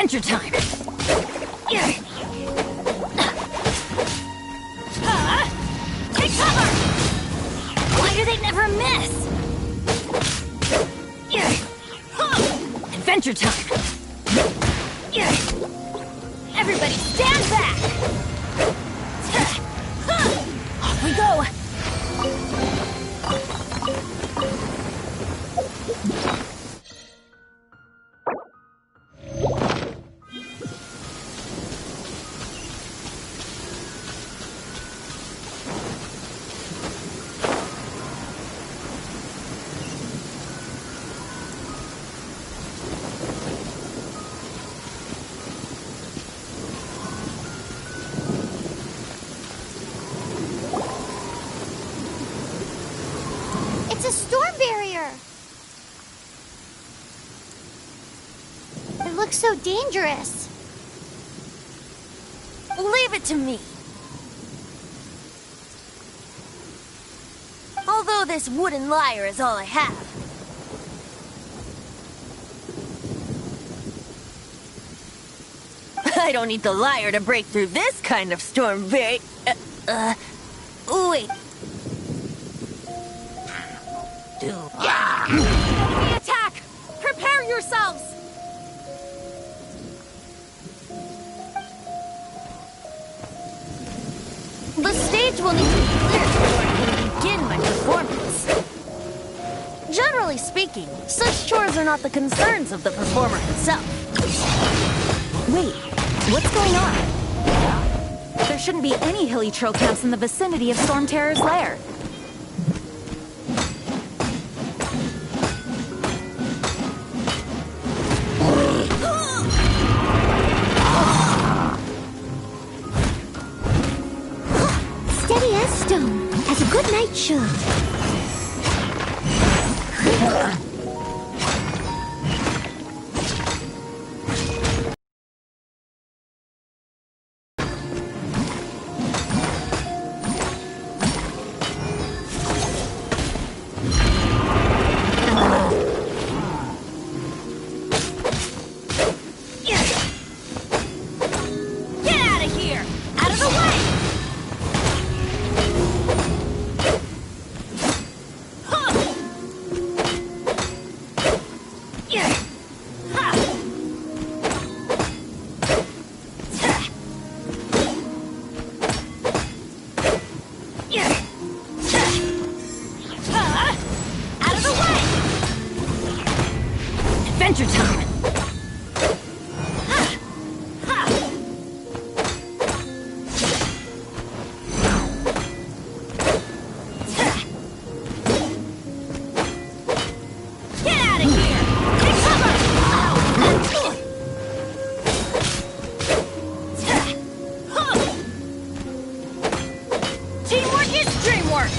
Adventure time! Take cover! Why do they never miss? Adventure time! Everybody stand back! Off we go! It's a storm barrier! It looks so dangerous. Leave it to me. Although this wooden lyre is all I have. I don't need the lyre to break through this kind of storm barrier. Wait. Enemy attack! Prepare yourselves! The stage will need to be cleared before I can begin my performance. Generally speaking, such chores are not the concerns of the performer himself. Wait, what's going on? There shouldn't be any hilly troll camps in the vicinity of Stormterror's lair. Steady as stone, as a good knight should. Get out of here! Out of the way! Out of the way! Adventure time! Get out of here! Take cover! Teamwork is dreamwork!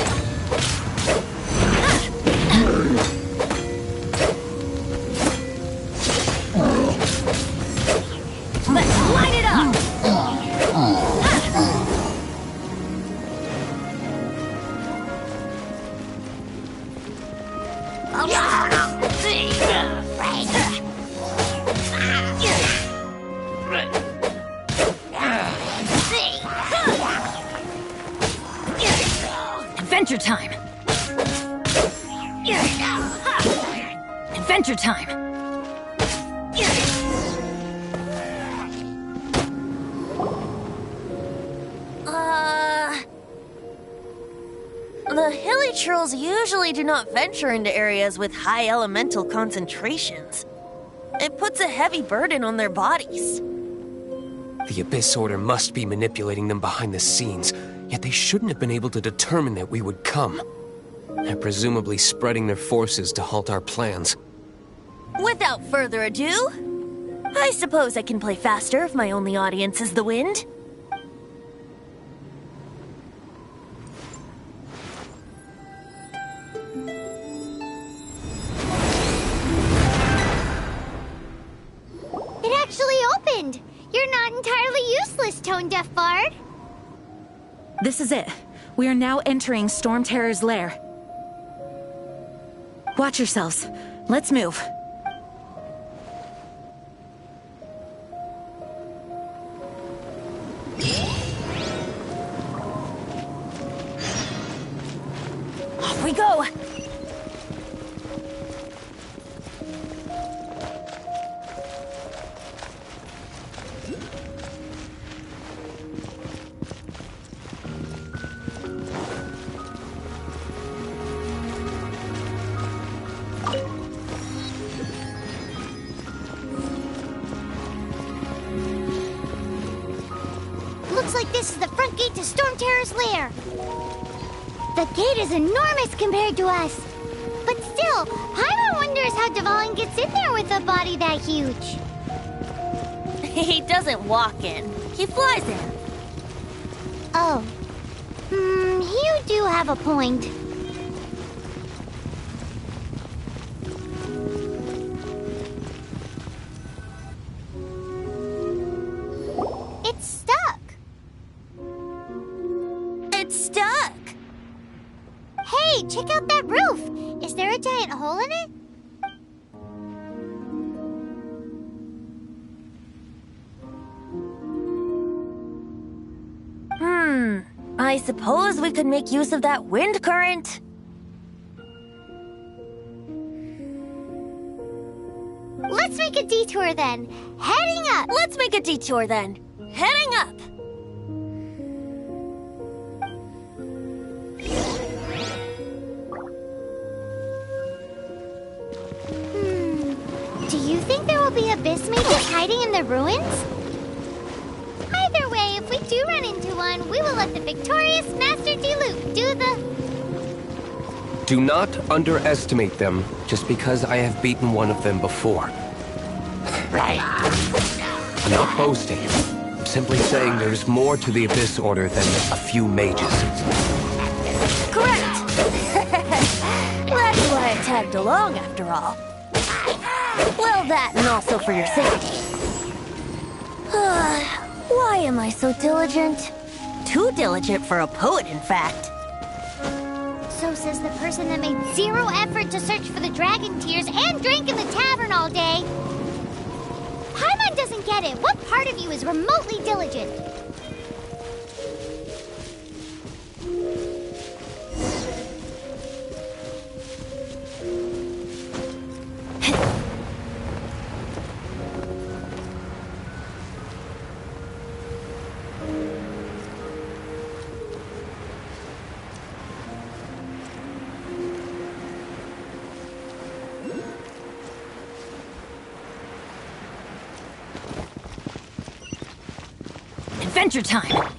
Adventure time! Adventure time! The hilly trolls usually do not venture into areas with high elemental concentrations. It puts a heavy burden on their bodies. The Abyss Order must be manipulating them behind the scenes, yet they shouldn't have been able to determine that we would come. They're presumably spreading their forces to halt our plans. Without further ado, I suppose I can play faster if my only audience is the wind. It actually opened! You're not entirely useless, tone-deaf bard. This is it. We are now entering Stormterror's lair. Watch yourselves. Let's move. Off we go! Looks like this is the front gate to Stormterror's lair. The gate is enormous compared to us. But still, Paimon wonders how Dvalin gets in there with a body that huge. He doesn't walk in. He flies in. Oh. You do have a point. It's stuck. It's stuck. Hey, check out that roof. Is there a giant hole in it? I suppose we could make use of that wind current. Let's make a detour then. Heading up. Let's make a detour then. Heading up. Do you think there will be abyss mages hiding in the ruins? Either way, if we do run into one, we will let the victorious Master D-Luke do the... Do not underestimate them, just because I have beaten one of them before. I'm not boasting. I'm simply saying there's more to the Abyss Order than a few mages. Correct. That's why I tagged along after all. Well, that and also for your safety. Why am I so diligent? Too diligent for a poet, in fact. So says the person that made zero effort to search for the dragon tears and drank in the tavern all day. Paimon doesn't get it. What part of you is remotely diligent? Adventure time!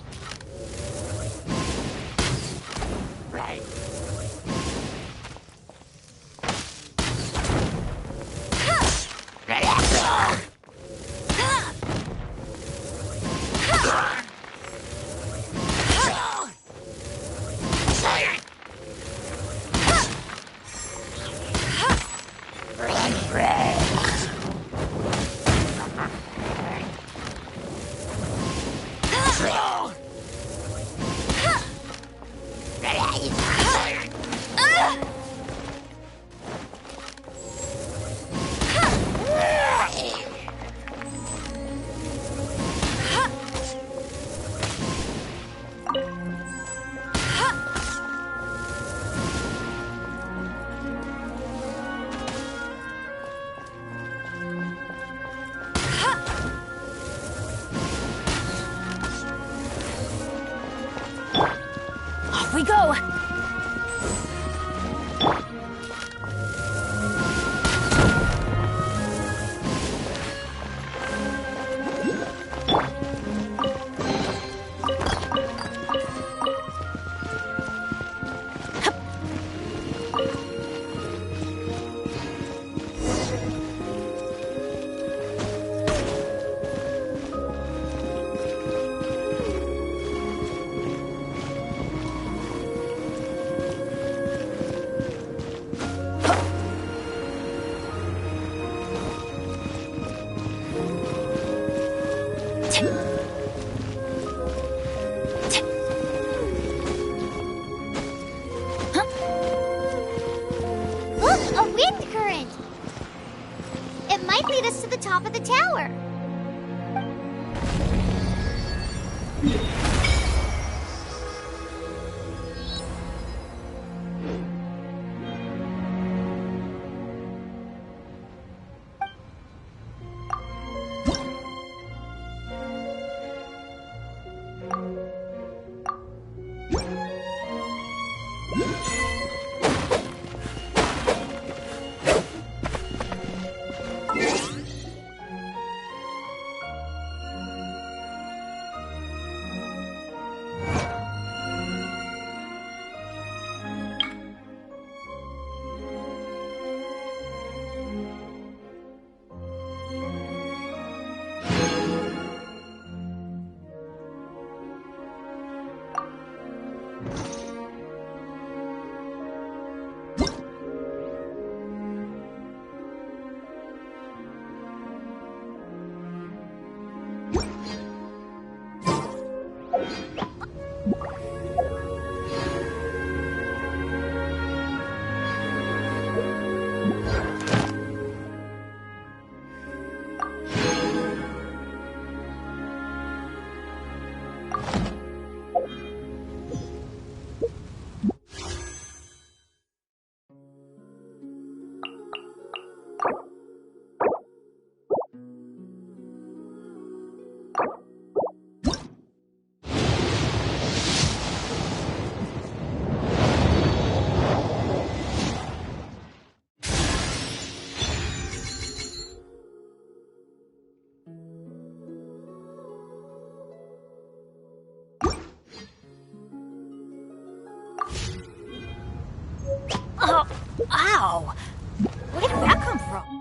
lead us to the top of the tower. Oh, ow! Where did that come from?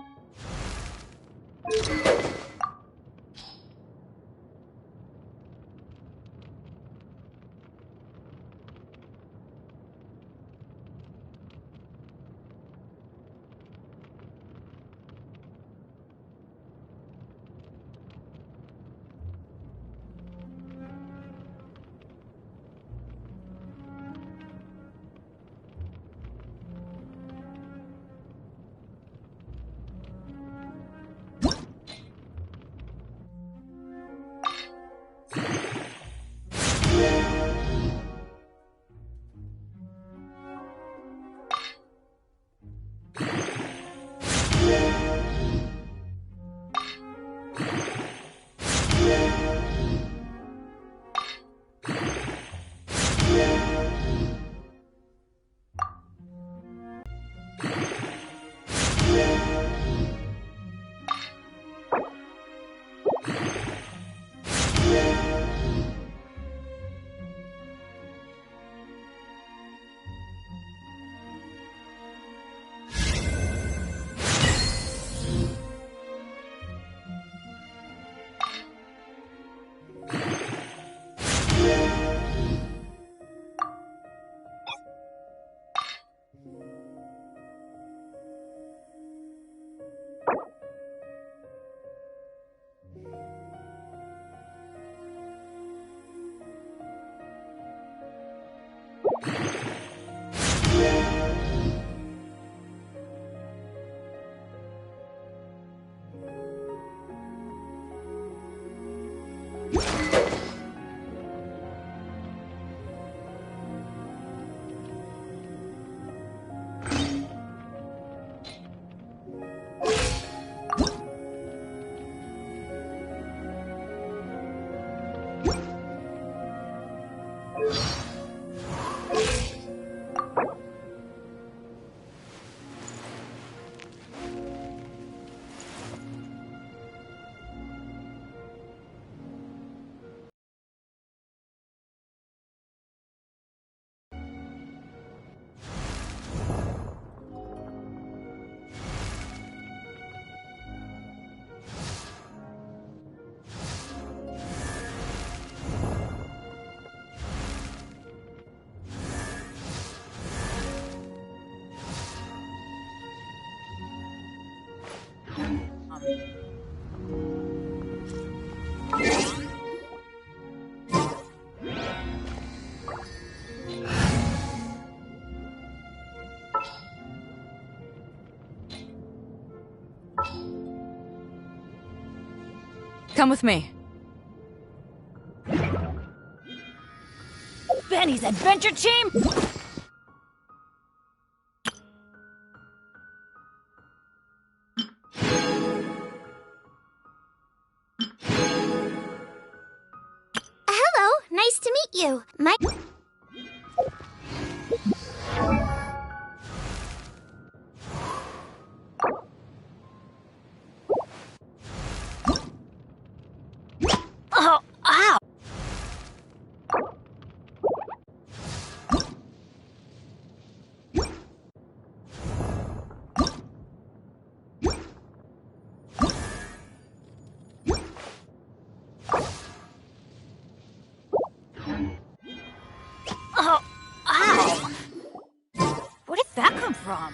Come with me. Benny's adventure team? Hello, nice to meet you. Oh, ow! Oh, ow! Where did that come from?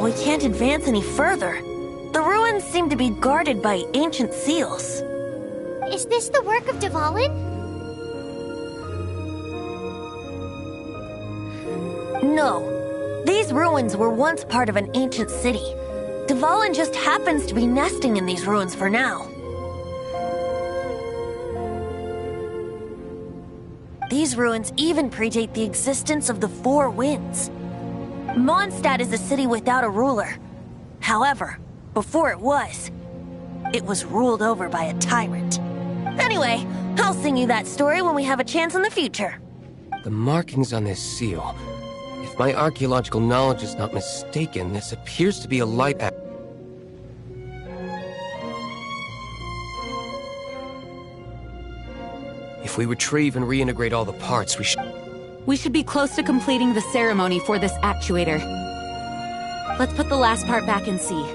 we can't advance any further. The ruins seem to be guarded by ancient seals. Is this the work of Dvalin? No. These ruins were once part of an ancient city. Dvalin just happens to be nesting in these ruins for now. These ruins even predate the existence of the Four Winds. Mondstadt is a city without a ruler. However, before it was ruled over by a tyrant. Anyway, I'll sing you that story when we have a chance in the future. The markings on this seal. If my archaeological knowledge is not mistaken, this appears to be a light If we retrieve and reintegrate all the parts, We should be close to completing the ceremony for this actuator. Let's put the last part back and see.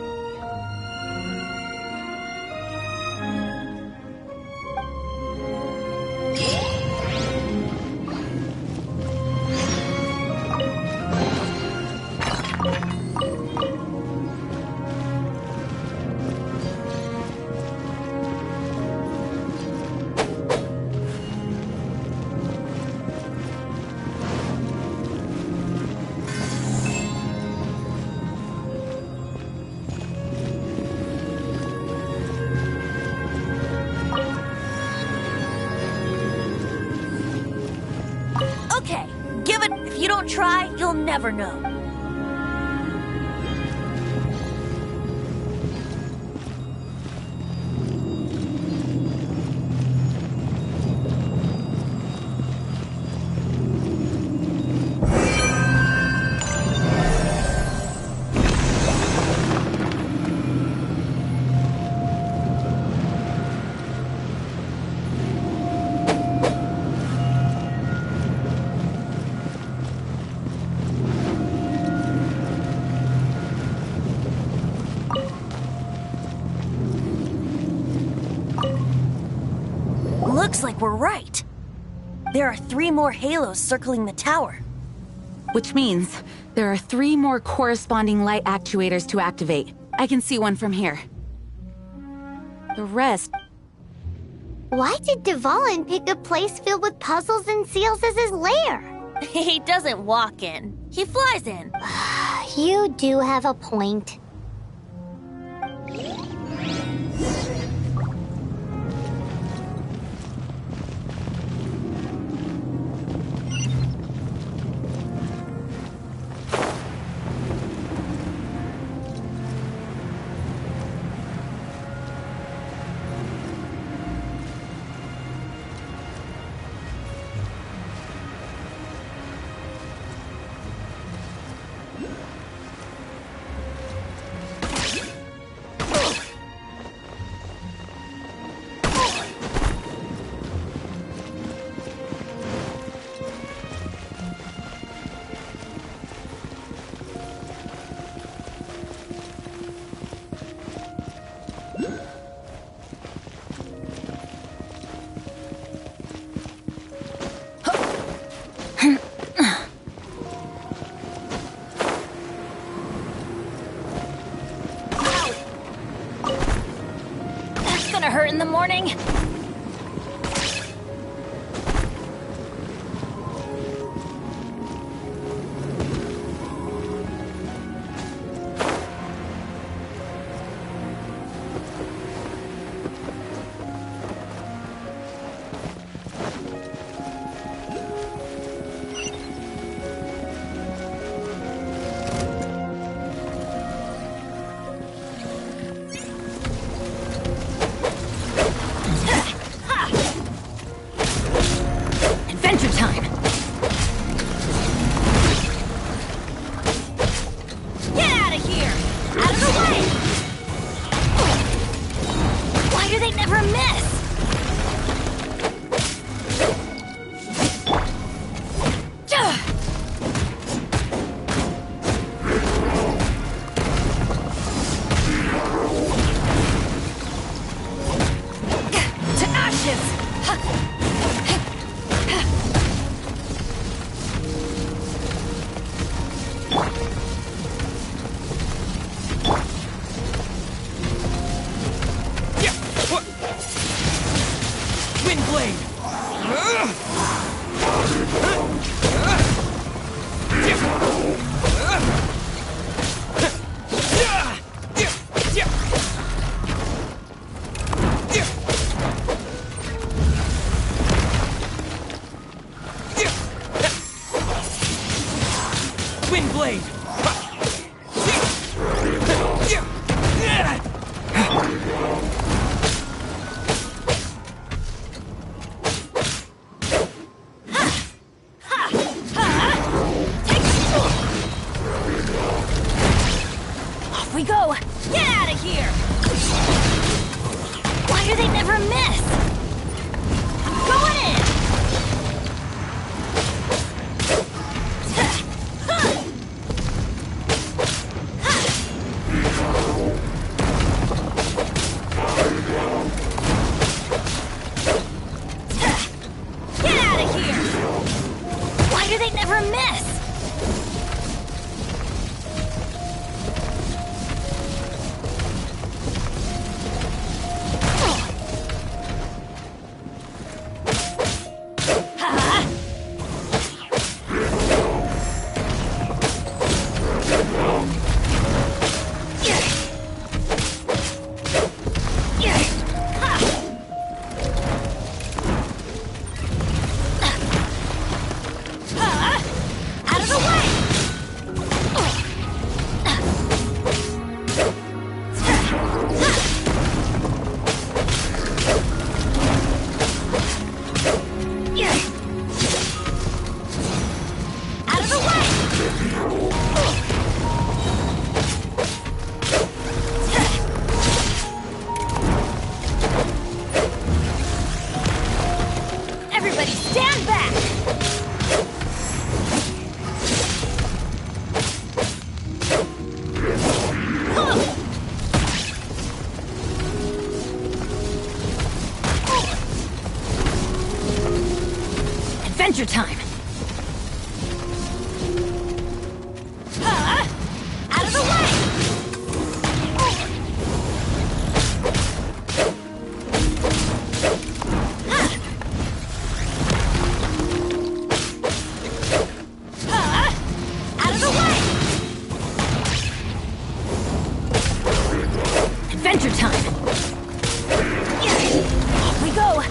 Okay, give it. If you don't try, you'll never know. Looks like we're right. There are 3 more halos circling the tower. Which means there are 3 more corresponding light actuators to activate. I can see one from here. The rest... Why did Dvalin pick a place filled with puzzles and seals as his lair? He doesn't walk in. He flies in. You do have a point. Hurt in the morning? Wind blade! Off we go! Get out of here! Why do they never miss? Going in! Get out of here! Why do they never miss? Out of the way! Out of the way! Everybody stand back! Adventure time! Out of the way! Out of the way! Adventure time! Off we go!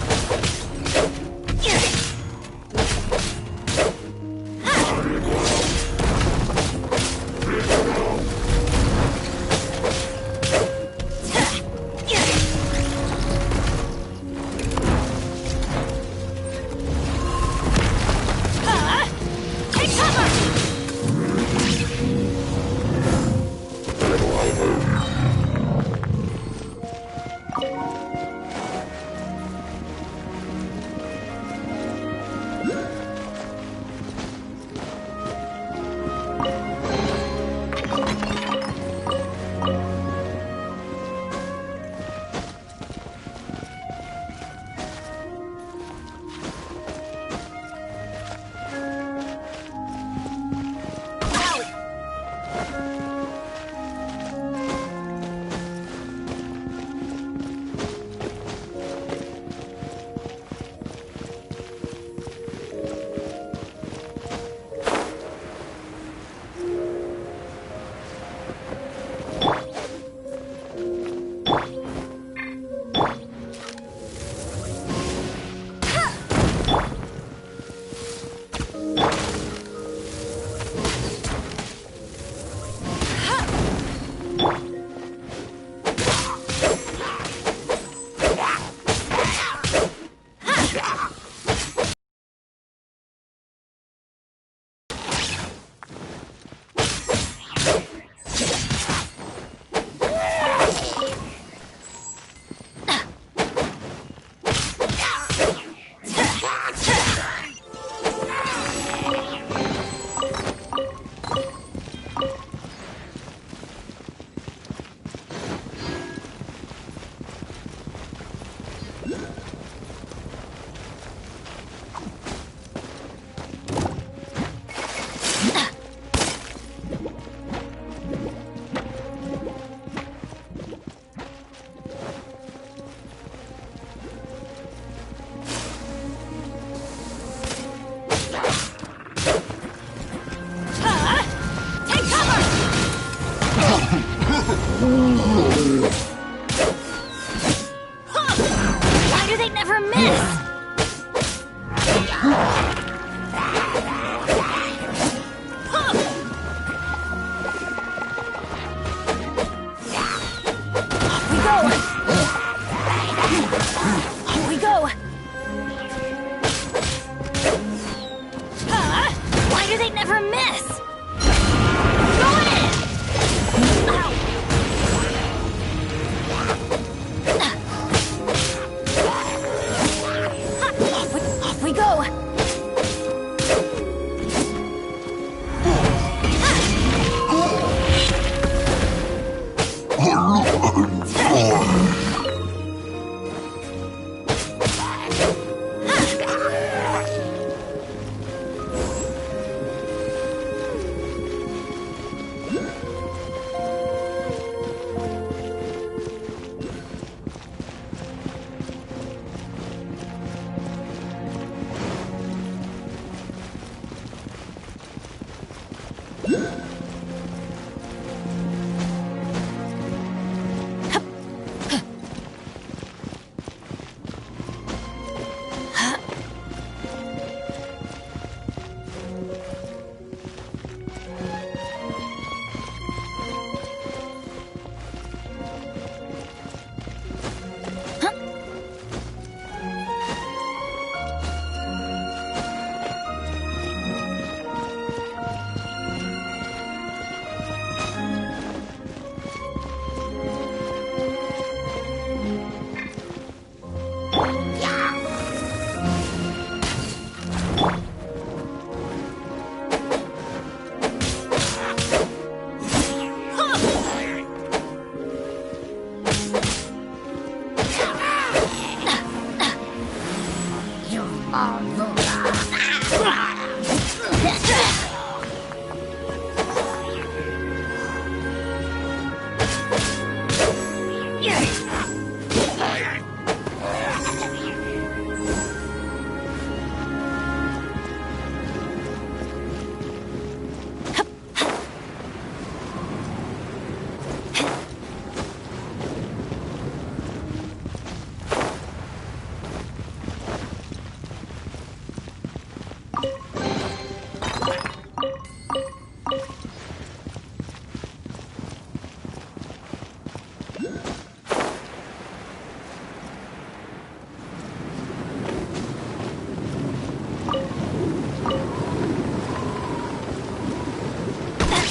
Yes! Going in! Off we go!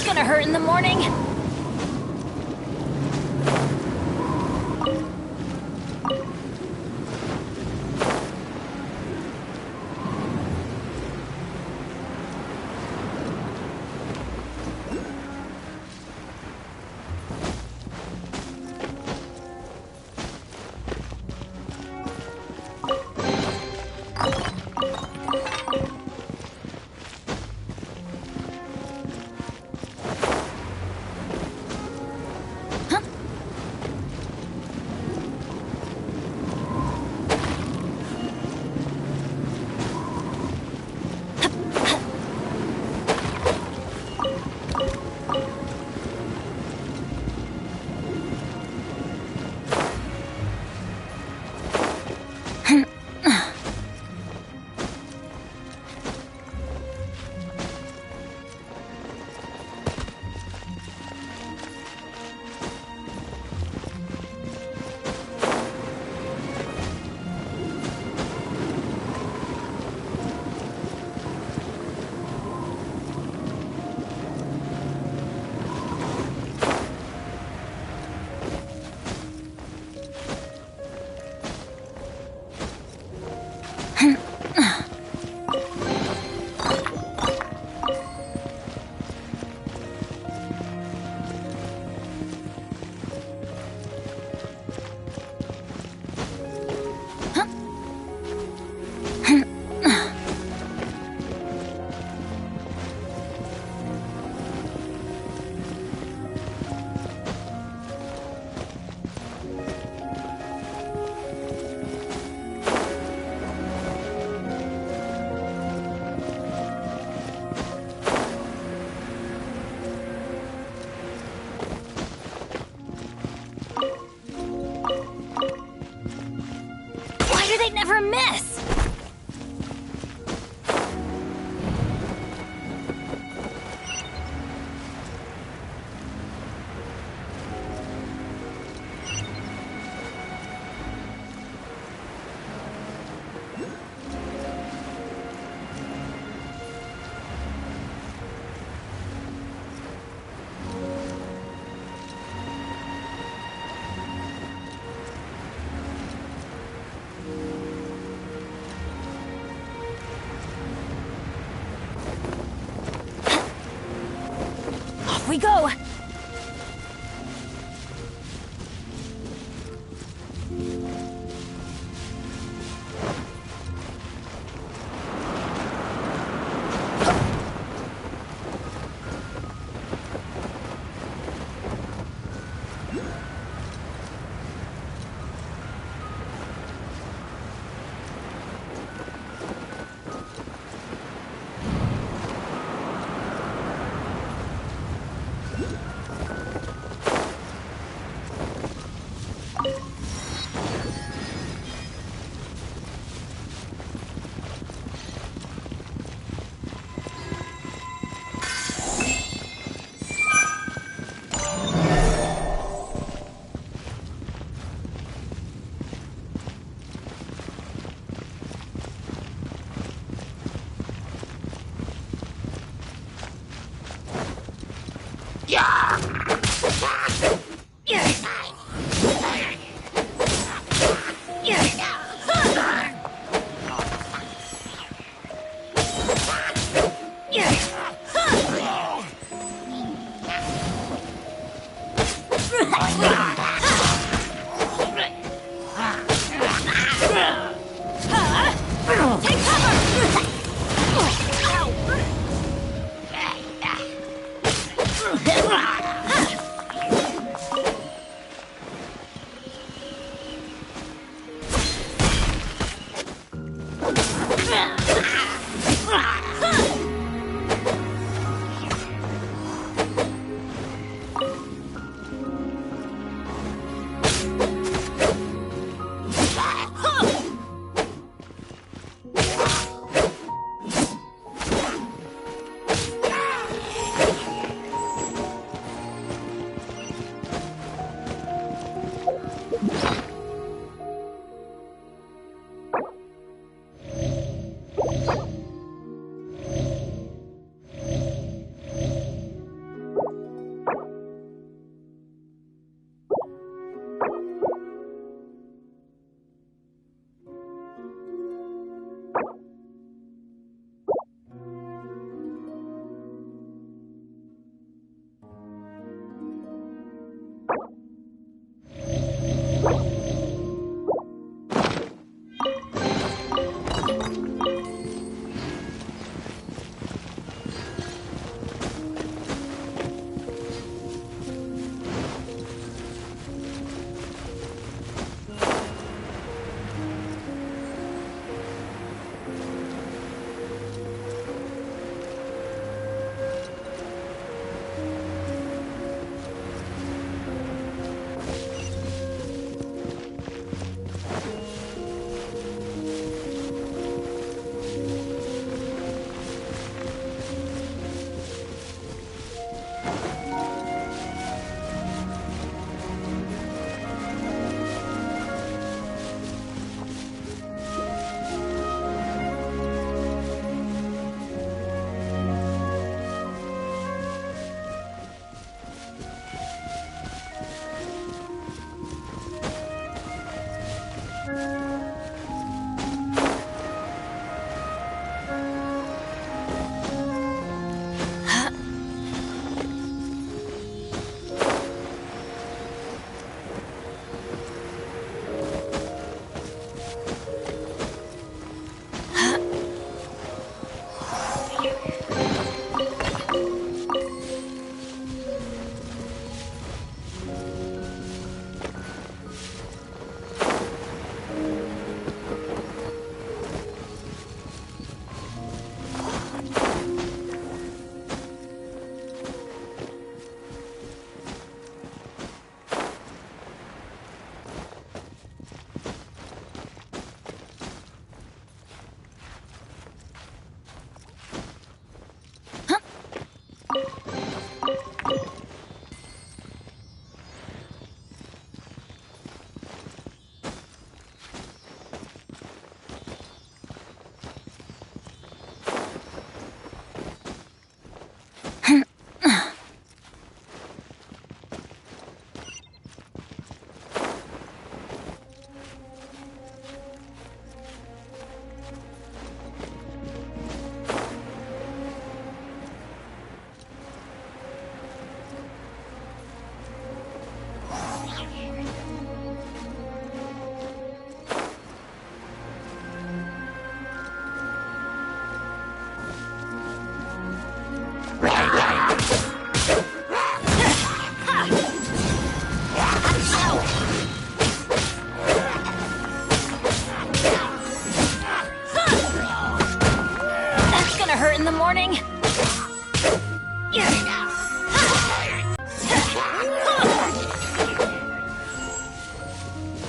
Gonna hurt in the morning. Off we go!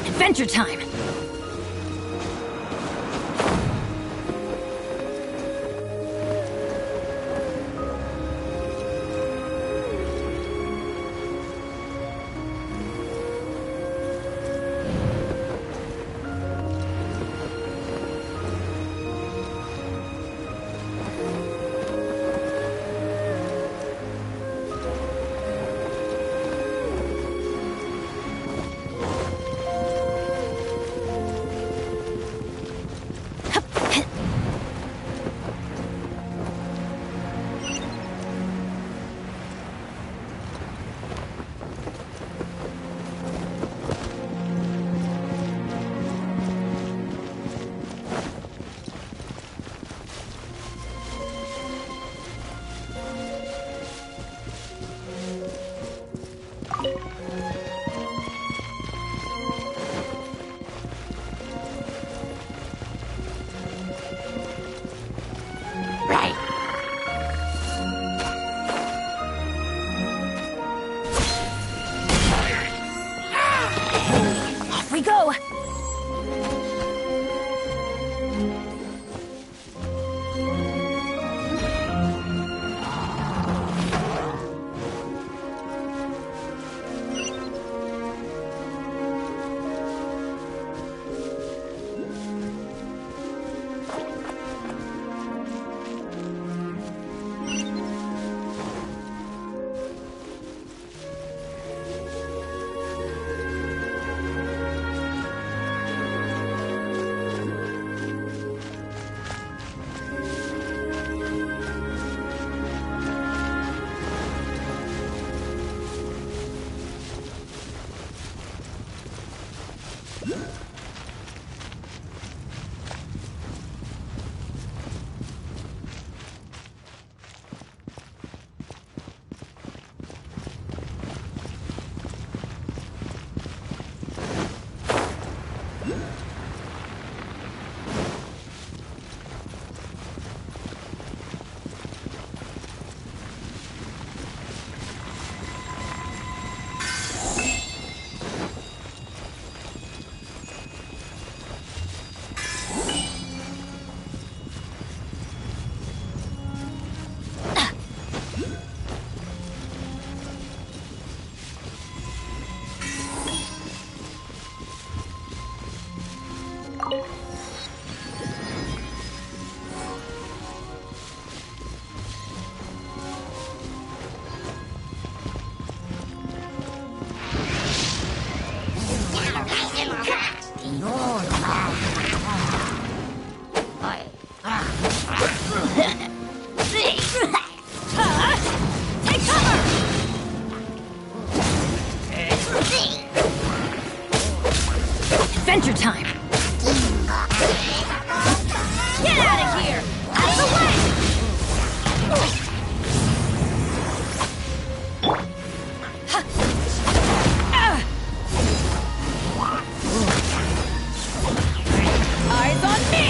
Adventure time! Off we go! Adventure time! Get out of here! Out of the way! Eyes on me!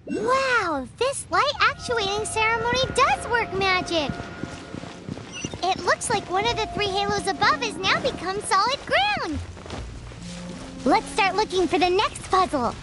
Wow, this light actuating ceremony does work magic! It looks like one of the three halos above has now become solid ground! Let's start looking for the next puzzle!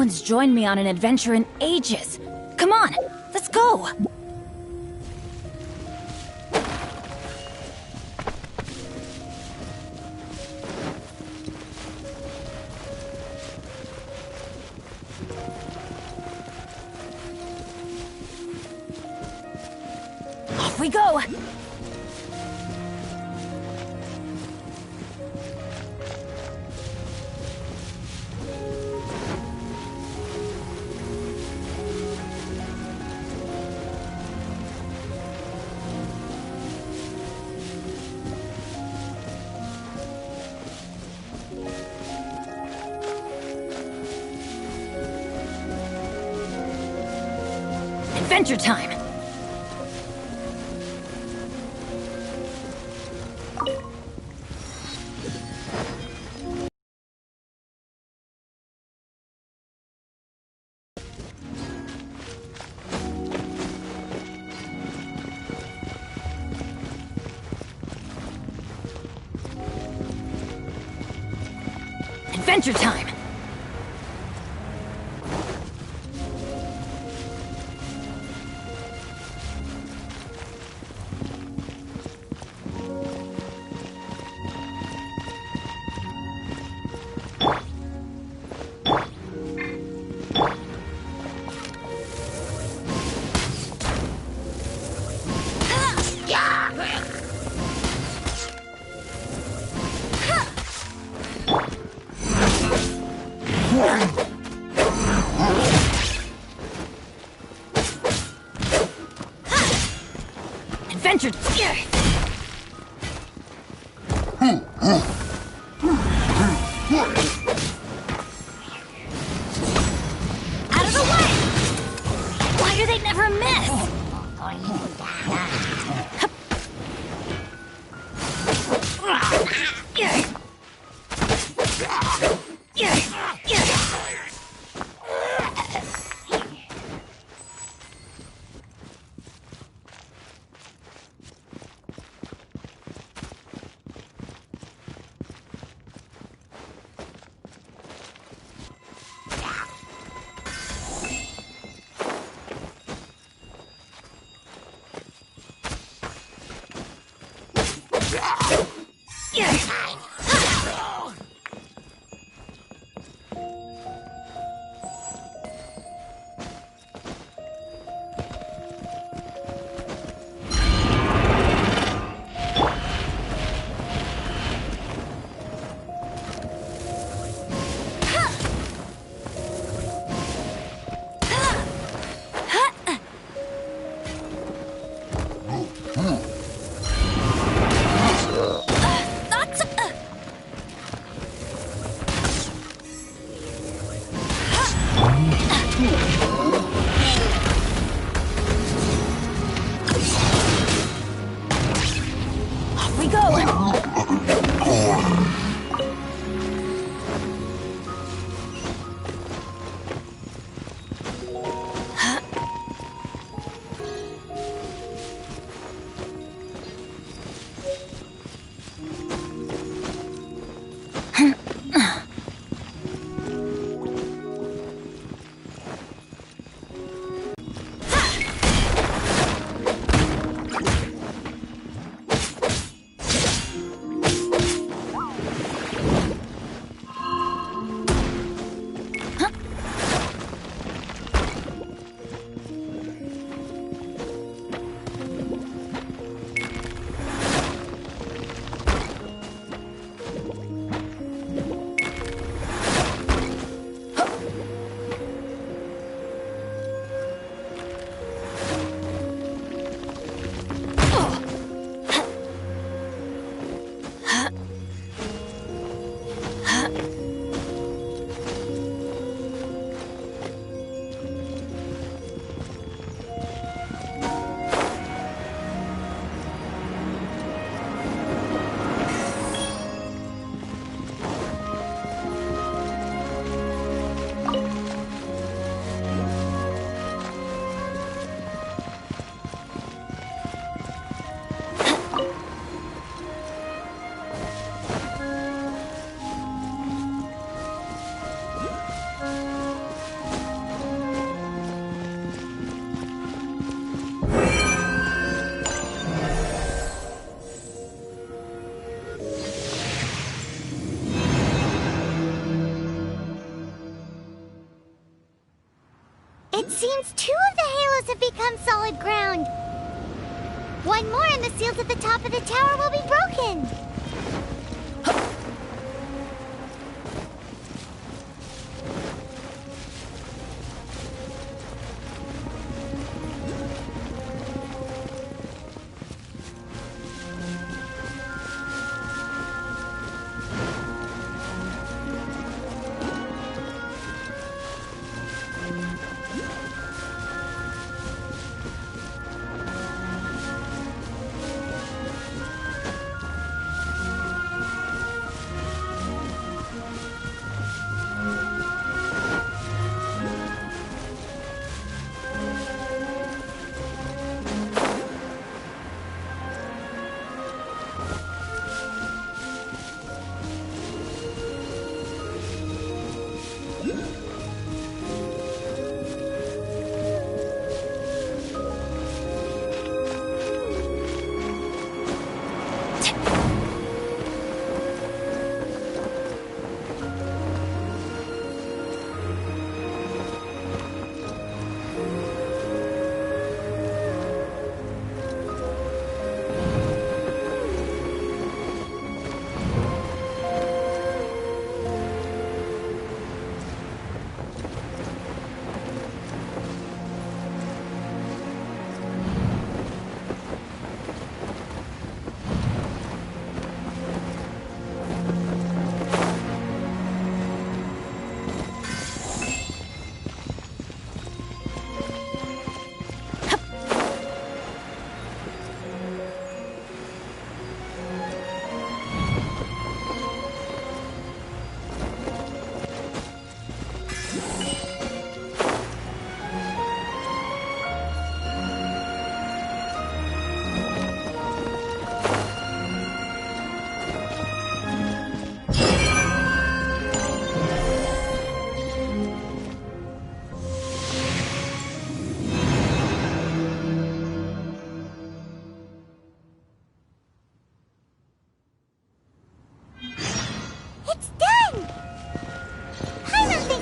one's joined me on an adventure in ages. Come on, let's go! Off we go! Adventure time! Adventure time! Adventure! Out of the way! Why do they never miss? Seems 2 of the halos have become solid ground. 1 more and the seals at the top of the tower will be broken.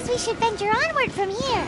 We should venture onward from here.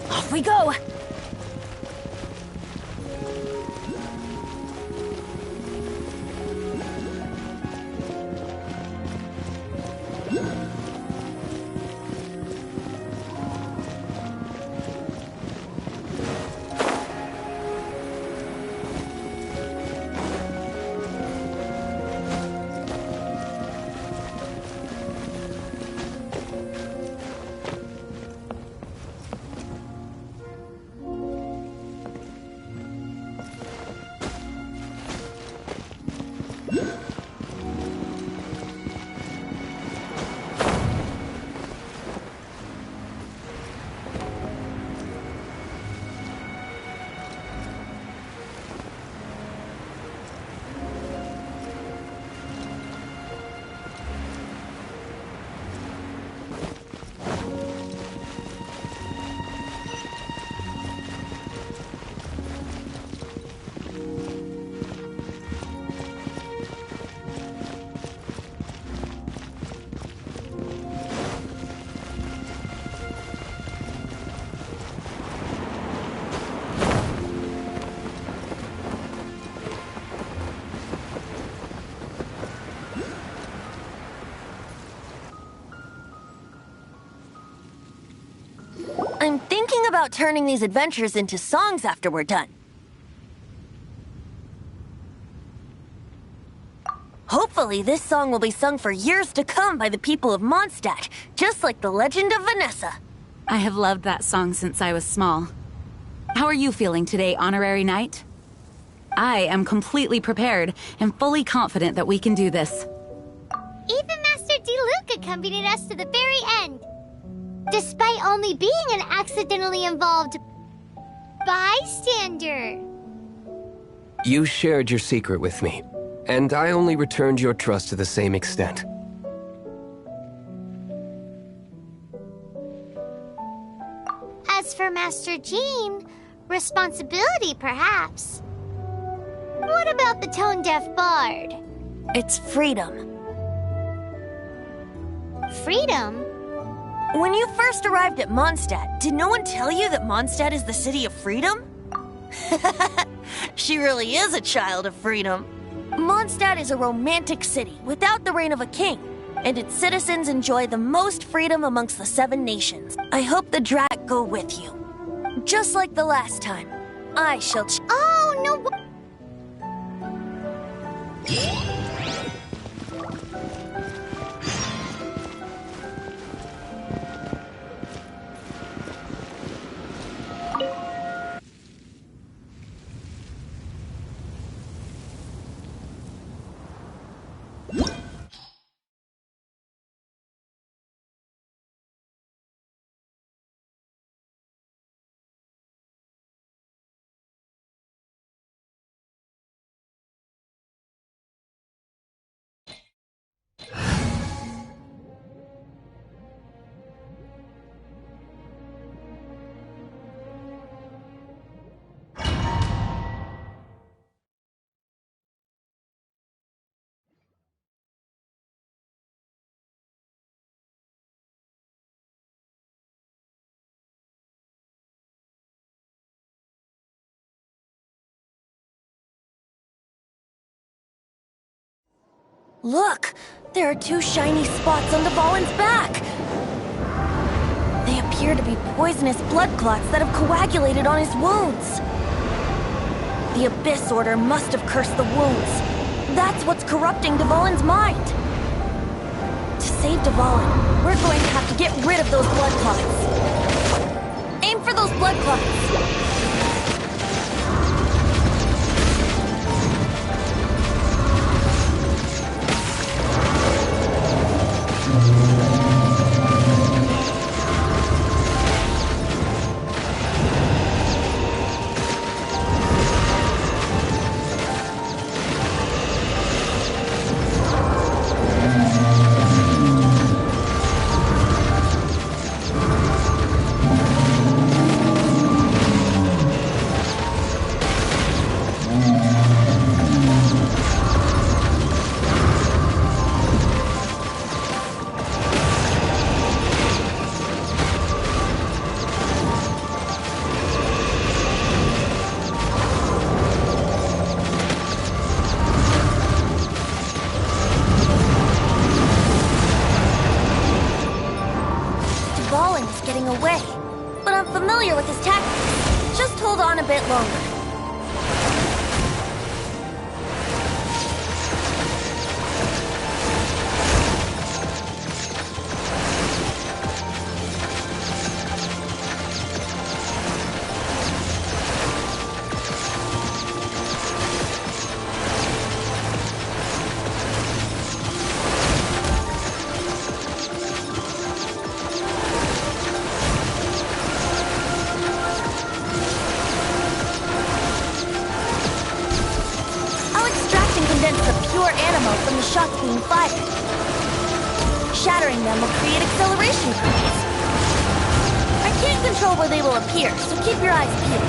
Off we go! I'm thinking about turning these adventures into songs after we're done. Hopefully, this song will be sung for years to come by the people of Mondstadt, just like the legend of Vanessa. I have loved that song since I was small. How are you feeling today, Honorary Knight? I am completely prepared and fully confident that we can do this. Even Master D-Luke accompanied us to the very end. Despite only being an accidentally involved bystander. You shared your secret with me, and I only returned your trust to the same extent. As for Master Jean, responsibility perhaps. What about the tone-deaf bard? It's freedom. Freedom? When you first arrived at Mondstadt, did no one tell you that Mondstadt is the city of freedom? She really is a child of freedom. Mondstadt is a romantic city without the reign of a king, and its citizens enjoy the most freedom amongst the 7 nations. I hope the Drat go with you. Just like the last time, I shall Oh, no. Look! There are 2 shiny spots on Dvalin's back! They appear to be poisonous blood clots that have coagulated on his wounds. The Abyss Order must have cursed the wounds. That's what's corrupting Dvalin's mind. To save Dvalin, we're going to have to get rid of those blood clots. Aim for those blood clots! Away, but I'm familiar with his tactics. Just hold on a bit longer. From the shots being fired. Shattering them will create acceleration currents. I can't control where they will appear, so keep your eyes peeled.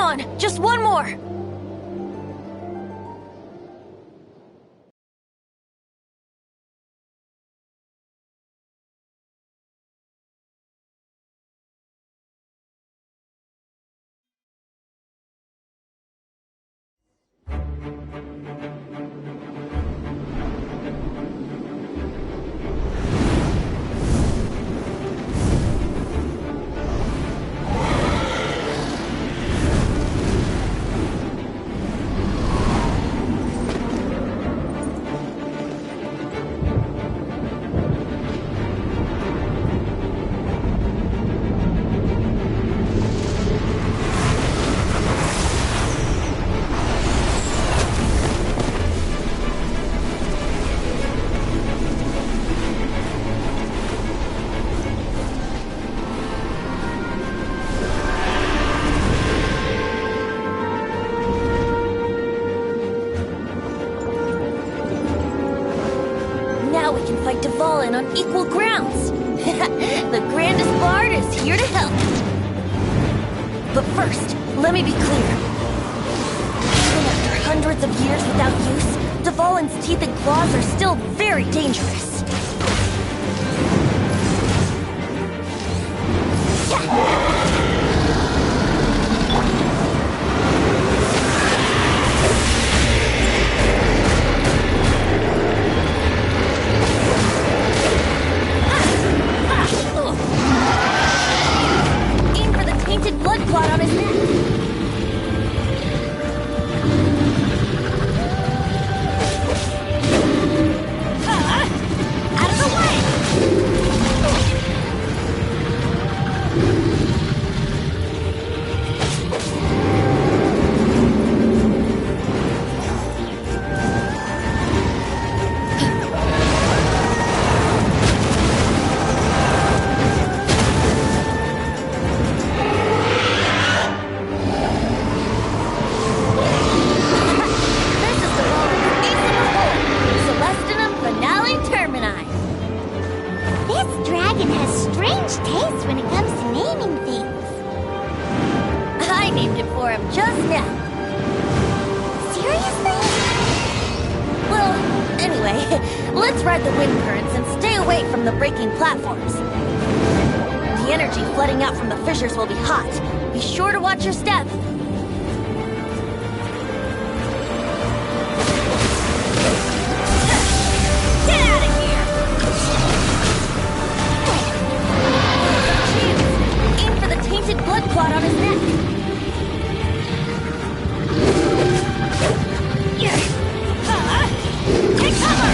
on, just one more. On equal grounds. The grandest bard is here to help. But first, let me be clear. Even after hundreds of years without use, Dvalin's teeth and claws are still very dangerous. Blood on his neck. Out of the way! Let's ride the wind currents and stay away from the breaking platforms. The energy flooding out from the fissures will be hot. Be sure to watch your step. Get out of here! Aim for the tainted blood clot on his neck. Take cover!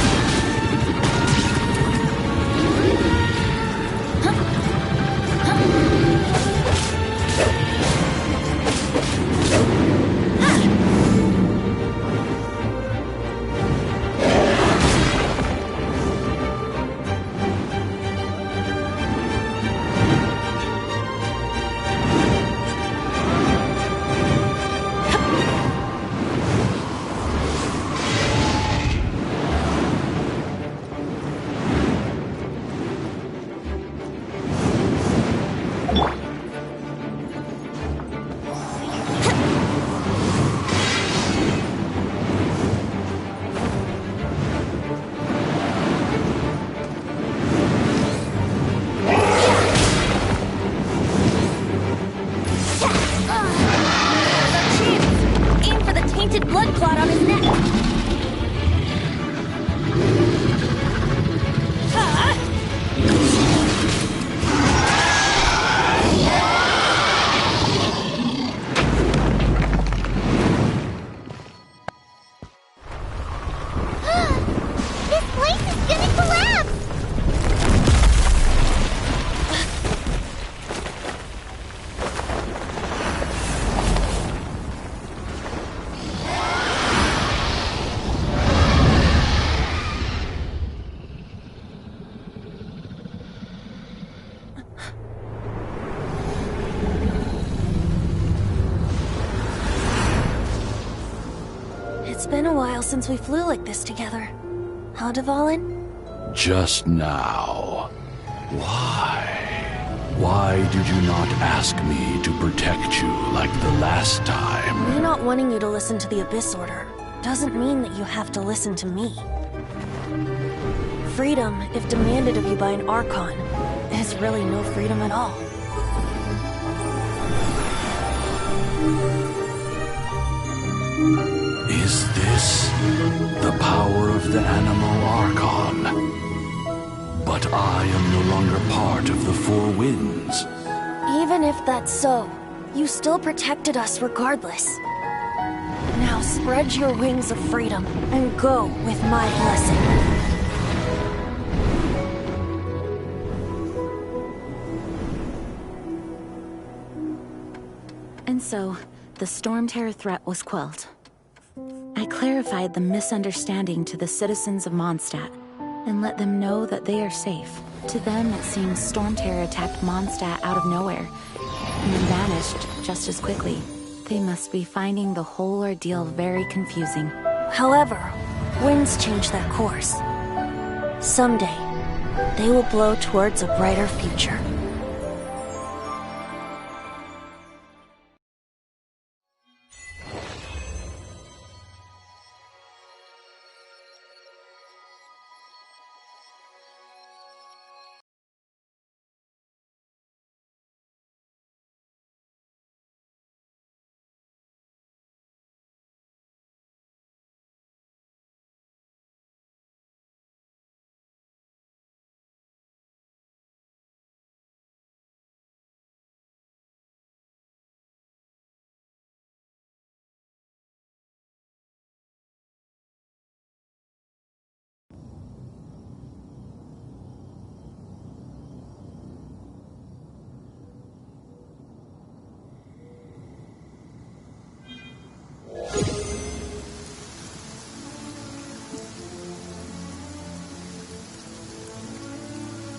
Blood clot on his neck. This place is gonna collapse! It's been a while since we flew like this together. Huh, Dvalin? Just now. Why? Why did you not ask me to protect you like the last time? Me not wanting you to listen to the Abyss Order doesn't mean that you have to listen to me. Freedom, if demanded of you by an Archon, is really no freedom at all. Is this the power of the Animal Archon? But I am no longer part of the Four Winds. Even if that's so, you still protected us regardless. Now spread your wings of freedom and go with my blessing. And so, the Stormterror threat was quelled. I clarified the misunderstanding to the citizens of Mondstadt, and let them know that they are safe. To them, it seems Stormterror attacked Mondstadt out of nowhere, and then vanished just as quickly. They must be finding the whole ordeal very confusing. However, winds change their course. Someday, they will blow towards a brighter future.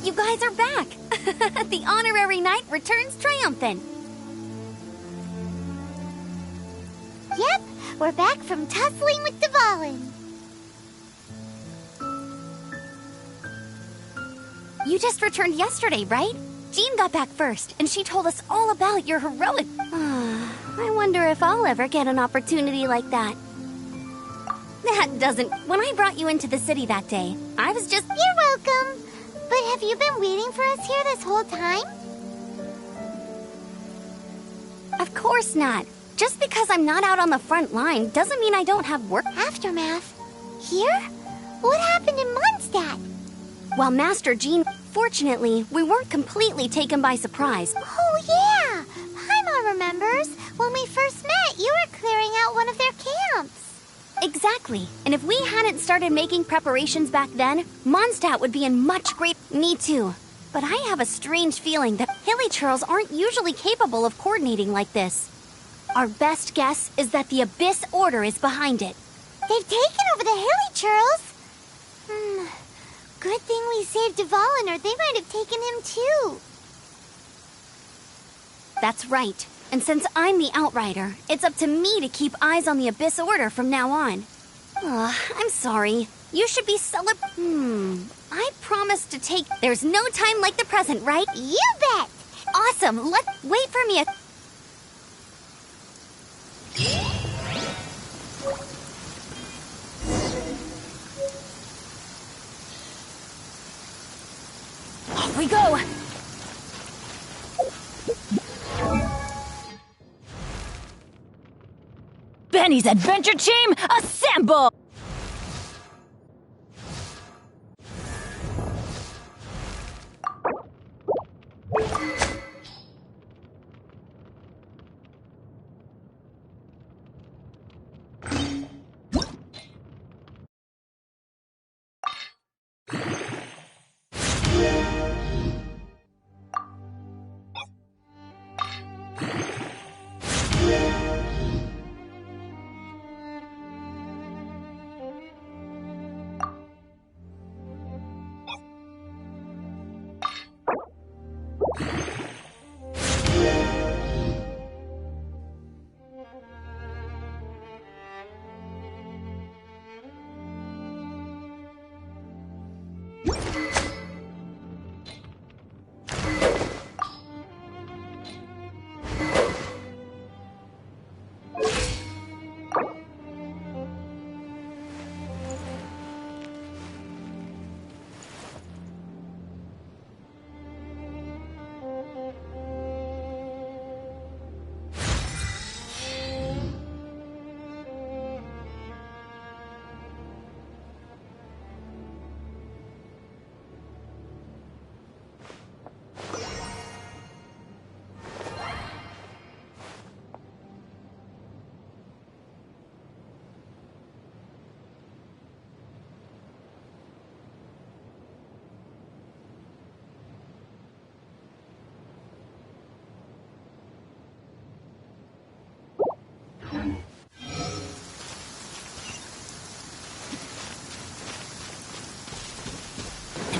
You guys are back! The honorary knight returns triumphant! Yep, we're back from tussling with Dvalin. You just returned yesterday, right? Jean got back first, and she told us all about your heroic... I wonder if I'll ever get an opportunity like that. That doesn't... When I brought you into the city that day, I was just... You're welcome. But have you been waiting for us here this whole time? Of course not. Just because I'm not out on the front line doesn't mean I don't have work. Aftermath? Here? What happened in Mondstadt? While Master Jean... Fortunately, we weren't completely taken by surprise. Oh, yeah! Paimon remembers. When we first met, you were clearing out one of their camps. Exactly. And if we hadn't started making preparations back then, Mondstadt would be in much great... Me too. But I have a strange feeling that Hilly Churls aren't usually capable of coordinating like this. Our best guess is that the Abyss Order is behind it. They've taken over the Hilly Churls? Good thing we saved Dvalin, or they might have taken him too. That's right. And since I'm the Outrider, it's up to me to keep eyes on the Abyss Order from now on. I'm sorry. You should be I promised to take... There's no time like the present, right? You bet! Awesome! Wait for me Off we go! Benny's adventure team, assemble!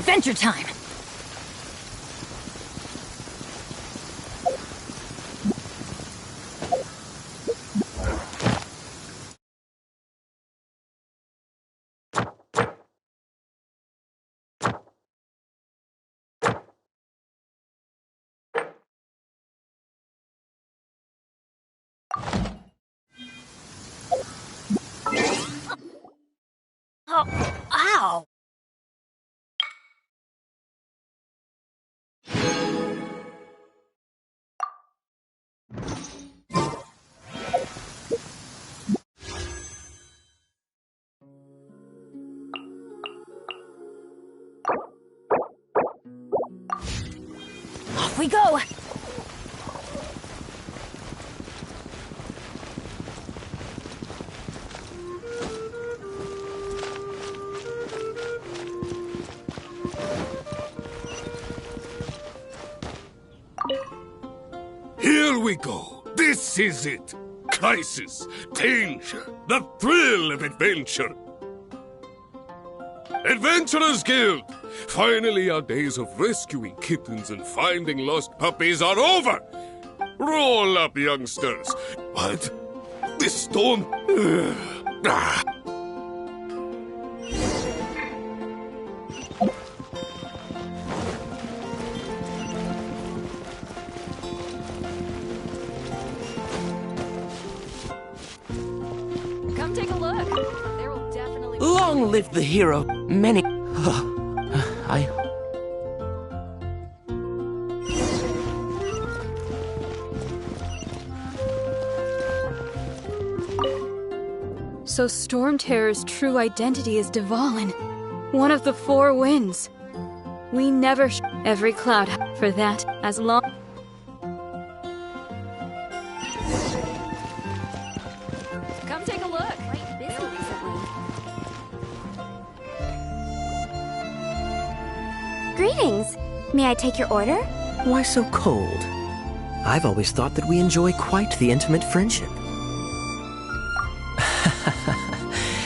Adventure time! Oh, ow! Off we go! Here we go. This is it. Crisis, danger, the thrill of adventure. Adventurers Guild! Finally, our days of rescuing kittens and finding lost puppies are over! Roll up, youngsters. What? This storm... Ah. Come take a look. There will definitely be... Long live the hero. Many... So Stormterror's true identity is Dvalin, one of the four winds. We never every cloud for that as long... Come take a look. Quite busy recently. Greetings. May I take your order? Why so cold? I've always thought that we enjoy quite the intimate friendship.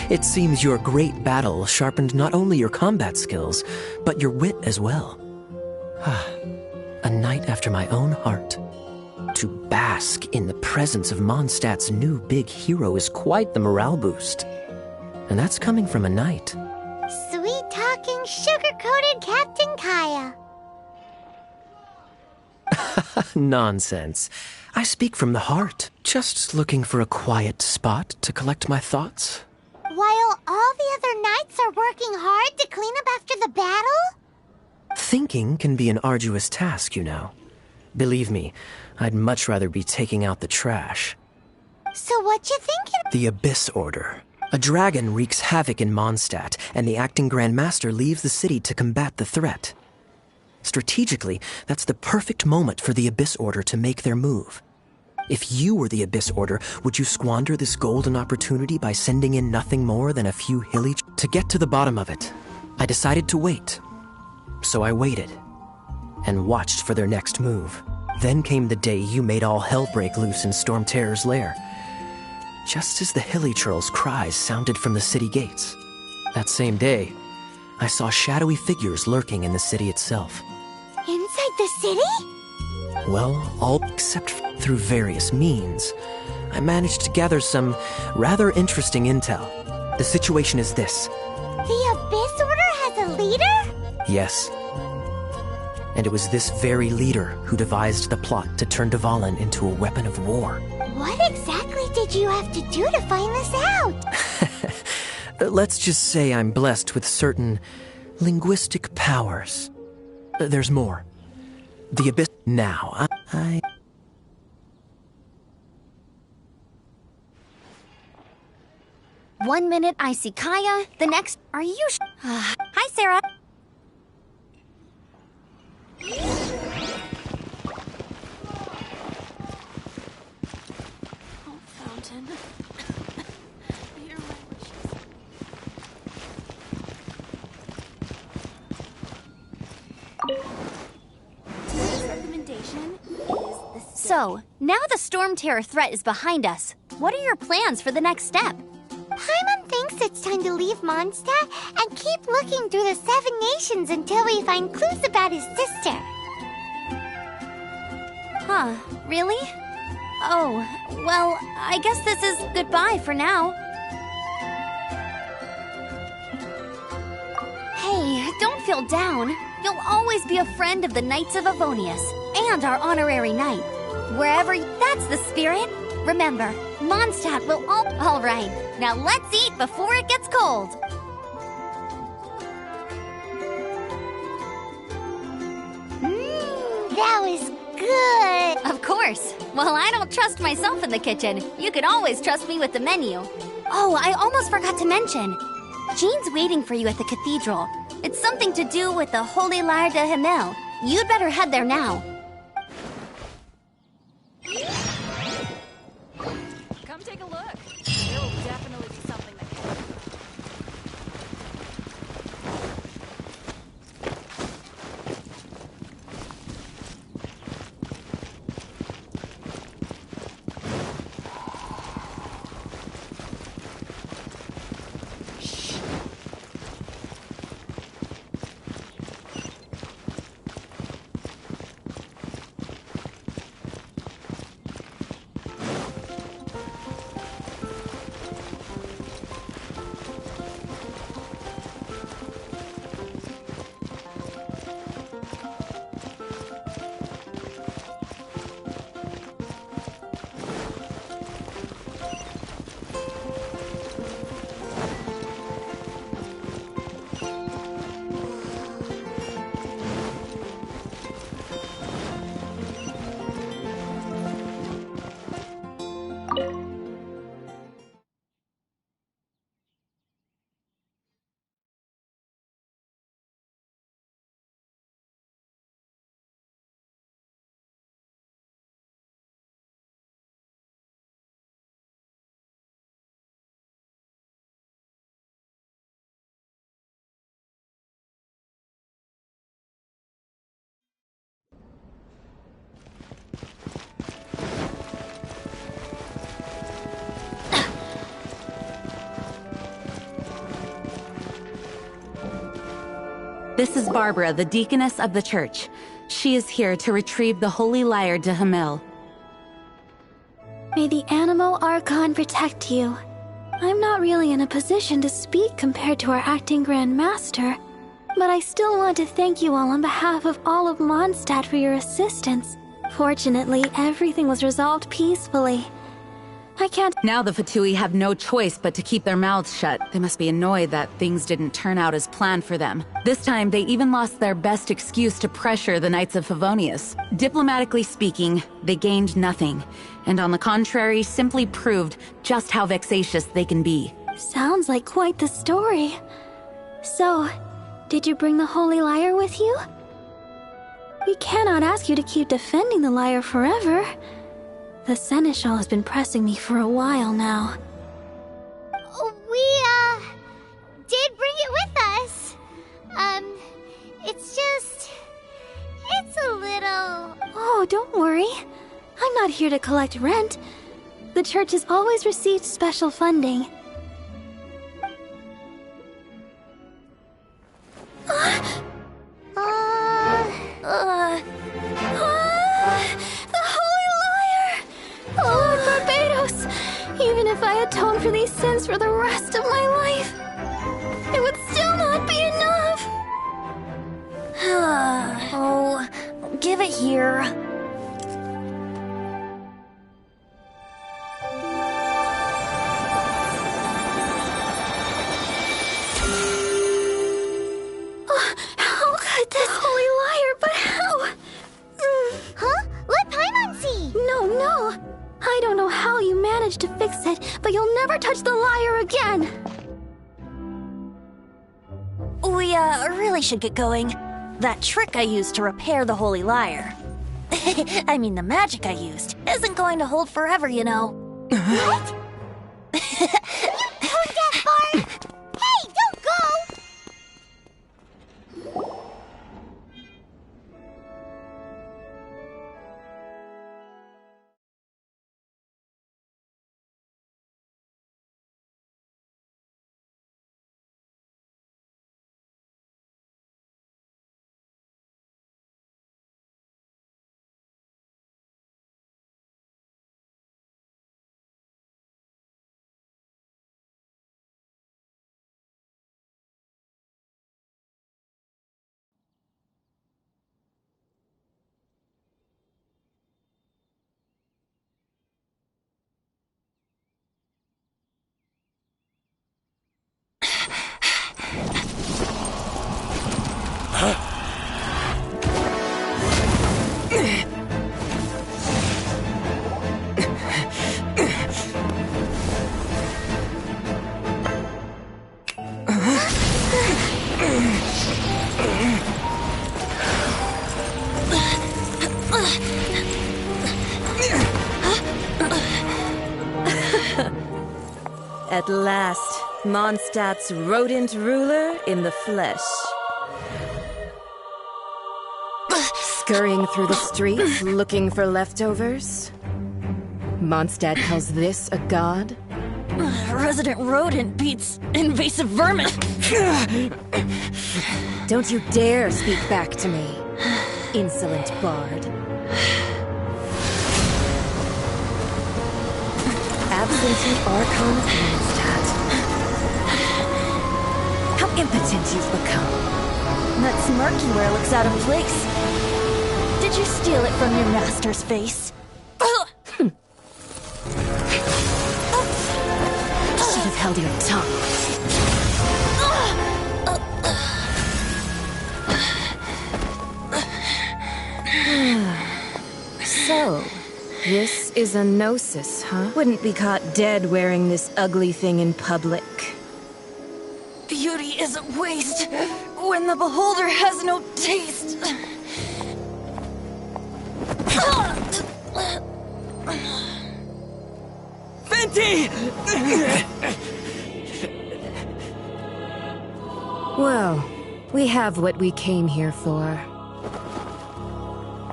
It seems your great battle sharpened not only your combat skills, but your wit as well. A knight after my own heart. To bask in the presence of Mondstadt's new big hero is quite the morale boost. And that's coming from a knight. Sweet-talking, sugar-coated Captain Kaya. Nonsense. I speak from the heart. Just looking for a quiet spot to collect my thoughts. While all the other knights are working hard to clean up after the battle? Thinking can be an arduous task, you know. Believe me, I'd much rather be taking out the trash. So what you thinking? The Abyss Order. A dragon wreaks havoc in Mondstadt, and the acting Grand Master leaves the city to combat the threat. Strategically, that's the perfect moment for the Abyss Order to make their move. If you were the Abyss Order, would you squander this golden opportunity by sending in nothing more than a few hilly... To get to the bottom of it, I decided to wait. So I waited, and watched for their next move. Then came the day you made all hell break loose in Stormterror's lair. Just as the hilly churl's cries sounded from the city gates. That same day, I saw shadowy figures lurking in the city itself. Inside the city? Well, all except through various means, I managed to gather some rather interesting intel. The situation is this. The Abyss Order has a leader? Yes. And it was this very leader who devised the plot to turn Dvalin into a weapon of war. What exactly did you have to do to find this out? Let's just say I'm blessed with certain linguistic powers. There's more. The Abyss... Now, I... 1 minute I see Kaya, the next... Are you Hi, Sarah. Oh, Fountain. Hear my wishes. Recommendation is so, now the Stormterror threat is behind us. What are your plans for the next step? Paimon thinks guess it's time to leave Mondstadt and keep looking through the 7 nations until we find clues about his sister. Huh, really? Oh, well, I guess this is goodbye for now. Hey, don't feel down. You'll always be a friend of the Knights of Avonius, and our honorary knight. That's the spirit. Remember, Mondstadt will all right, now let's eat before it gets cold. That was good. Of course. Well, I don't trust myself in the kitchen. You can always trust me with the menu. Oh, I almost forgot to mention. Jean's waiting for you at the cathedral. It's something to do with the Holy Lyre de Himmel. You'd better head there now. Come take a look. There will definitely be something that can... This is Barbara, the deaconess of the church. She is here to retrieve the Holy Lyre de Himmel. May the Animo Archon protect you. I'm not really in a position to speak compared to our acting Grand Master, but I still want to thank you all on behalf of all of Mondstadt for your assistance. Fortunately, everything was resolved peacefully. I can't... Now the Fatui have no choice but to keep their mouths shut. They must be annoyed that things didn't turn out as planned for them. This time, they even lost their best excuse to pressure the Knights of Favonius. Diplomatically speaking, they gained nothing, and on the contrary, simply proved just how vexatious they can be. Sounds like quite the story. So, did you bring the Holy Lyre with you? We cannot ask you to keep defending the lyre forever. The Seneschal has been pressing me for a while now. We, did bring it with us. It's a little... Oh, don't worry. I'm not here to collect rent. The church has always received special funding. The Holy Lyre! Oh, Lord Barbados! Even if I atone for these sins for the rest of my life, it would still not be enough! Oh, give it here. How could this Holy Lyre, but how? Huh? Let Paimon see! No. I don't know how you managed to fix it, but you'll never touch the lyre again! We, really should get going. That trick I used to repair the Holy Lyre. I mean, the magic I used isn't going to hold forever, you know. What? You tone-deaf bard! Hey, don't go! At last, Mondstadt's rodent ruler in the flesh. Scurrying through the streets looking for leftovers? Mondstadt calls this a god? Resident rodent beats invasive vermin. Don't you dare speak back to me, insolent bard. Absentee Archon of Mondstadt. How impotent you've become. That smirk you wear looks out of place. Did you steal it from your master's face? Should have held your tongue. So, this is a gnosis, huh? Wouldn't be caught dead wearing this ugly thing in public. Beauty is a waste when the beholder has no taste. Venti! Well, we have what we came here for.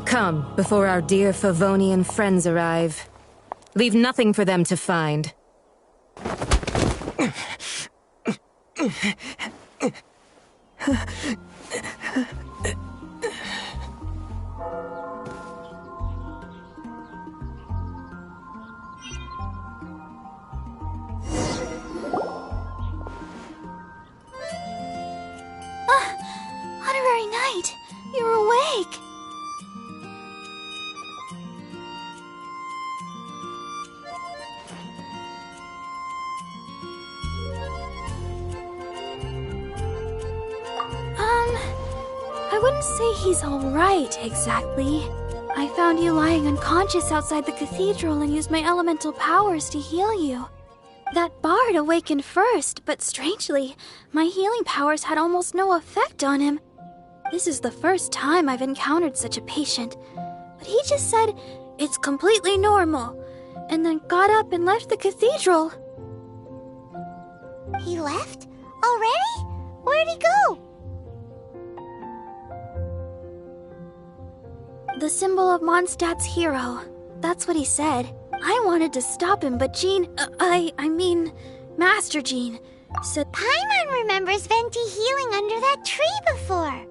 Come, before our dear Favonian friends arrive. Leave nothing for them to find. Honorary Knight, you're awake. I wouldn't say he's alright, exactly. I found you lying unconscious outside the cathedral and used my elemental powers to heal you. That bard awakened first, but strangely, my healing powers had almost no effect on him. This is the first time I've encountered such a patient, but he just said, "It's completely normal," and then got up and left the cathedral. He left? Already? Where'd he go? The symbol of Mondstadt's hero. That's what he said. I wanted to stop him, but Master Jean said... Paimon remembers Venti healing under that tree before.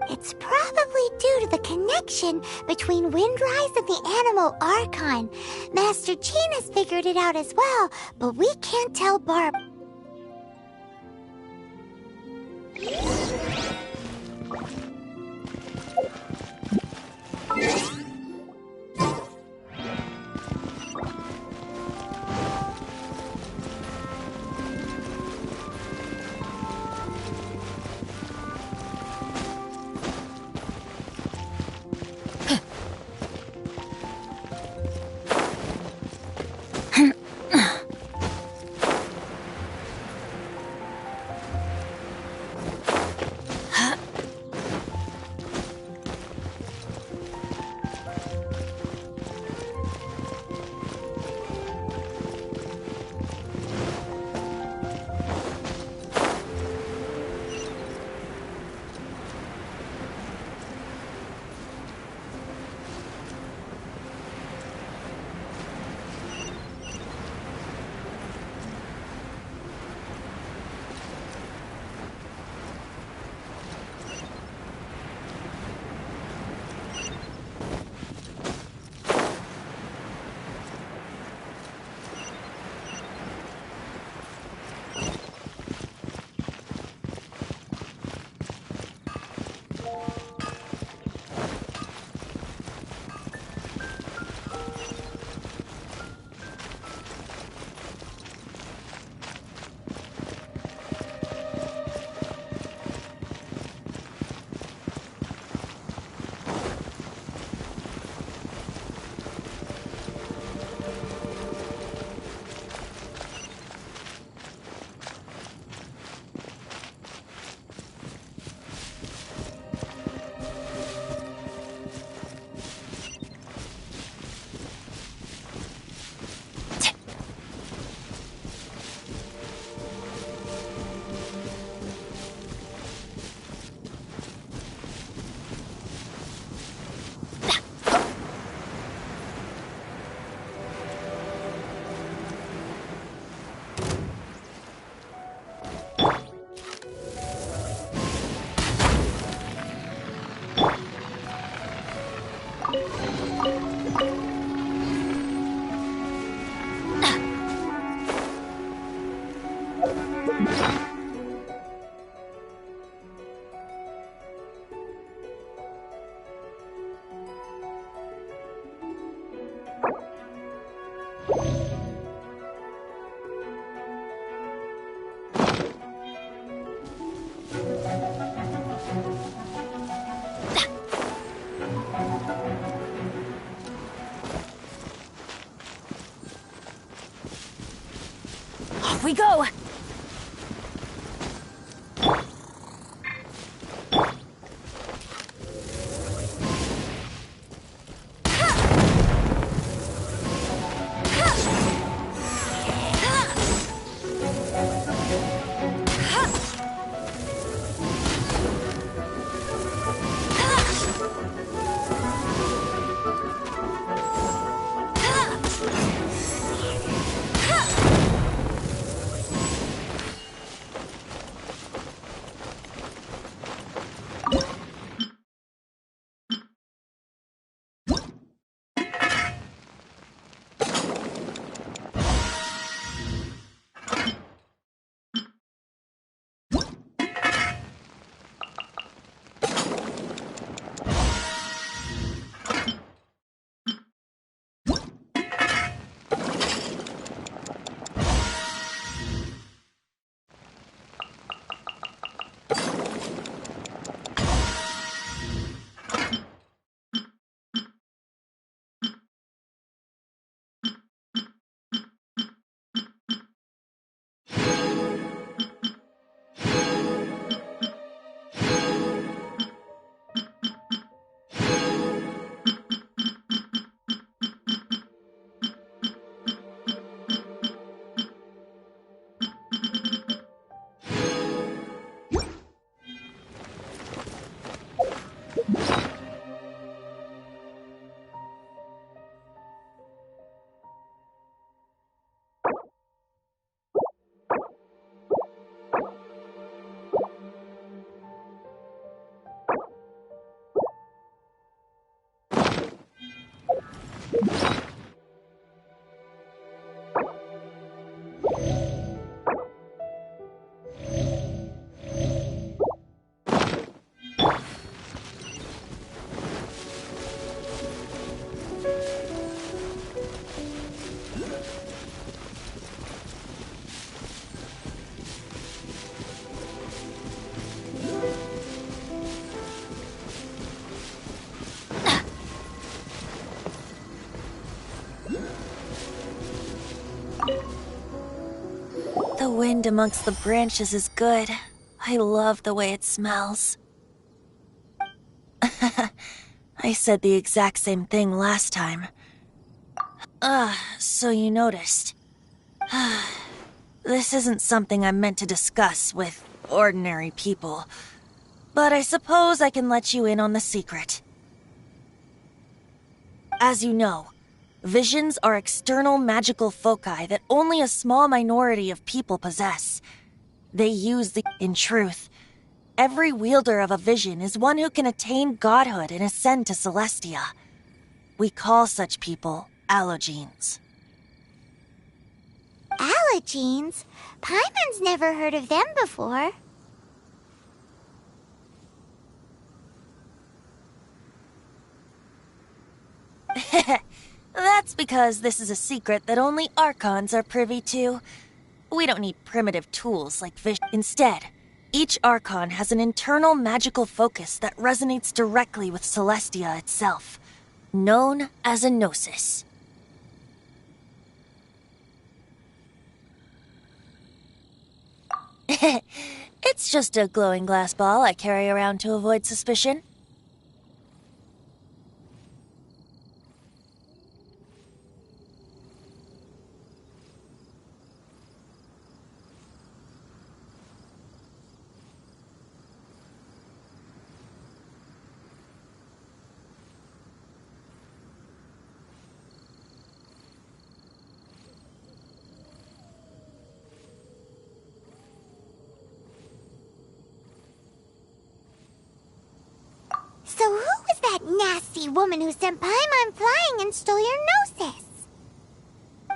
It's probably due to the connection between Windrise and the Animal Archon. Master Jean has figured it out as well, but we can't tell Barb. Off we go! The wind amongst the branches is good. I love the way it smells. I said the exact same thing last time. So you noticed. This isn't something I'm meant to discuss with ordinary people, but I suppose I can let you in on the secret. As you know, visions are external magical foci that only a small minority of people possess. They use the... In truth, every wielder of a vision is one who can attain godhood and ascend to Celestia. We call such people allogenes. Allogenes? Paimon's never heard of them before. That's because this is a secret that only Archons are privy to. We don't need primitive tools like vision. Instead, each Archon has an internal magical focus that resonates directly with Celestia itself, known as a gnosis. It's just a glowing glass ball I carry around to avoid suspicion. So who was that nasty woman who sent Paimon flying and stole your gnosis?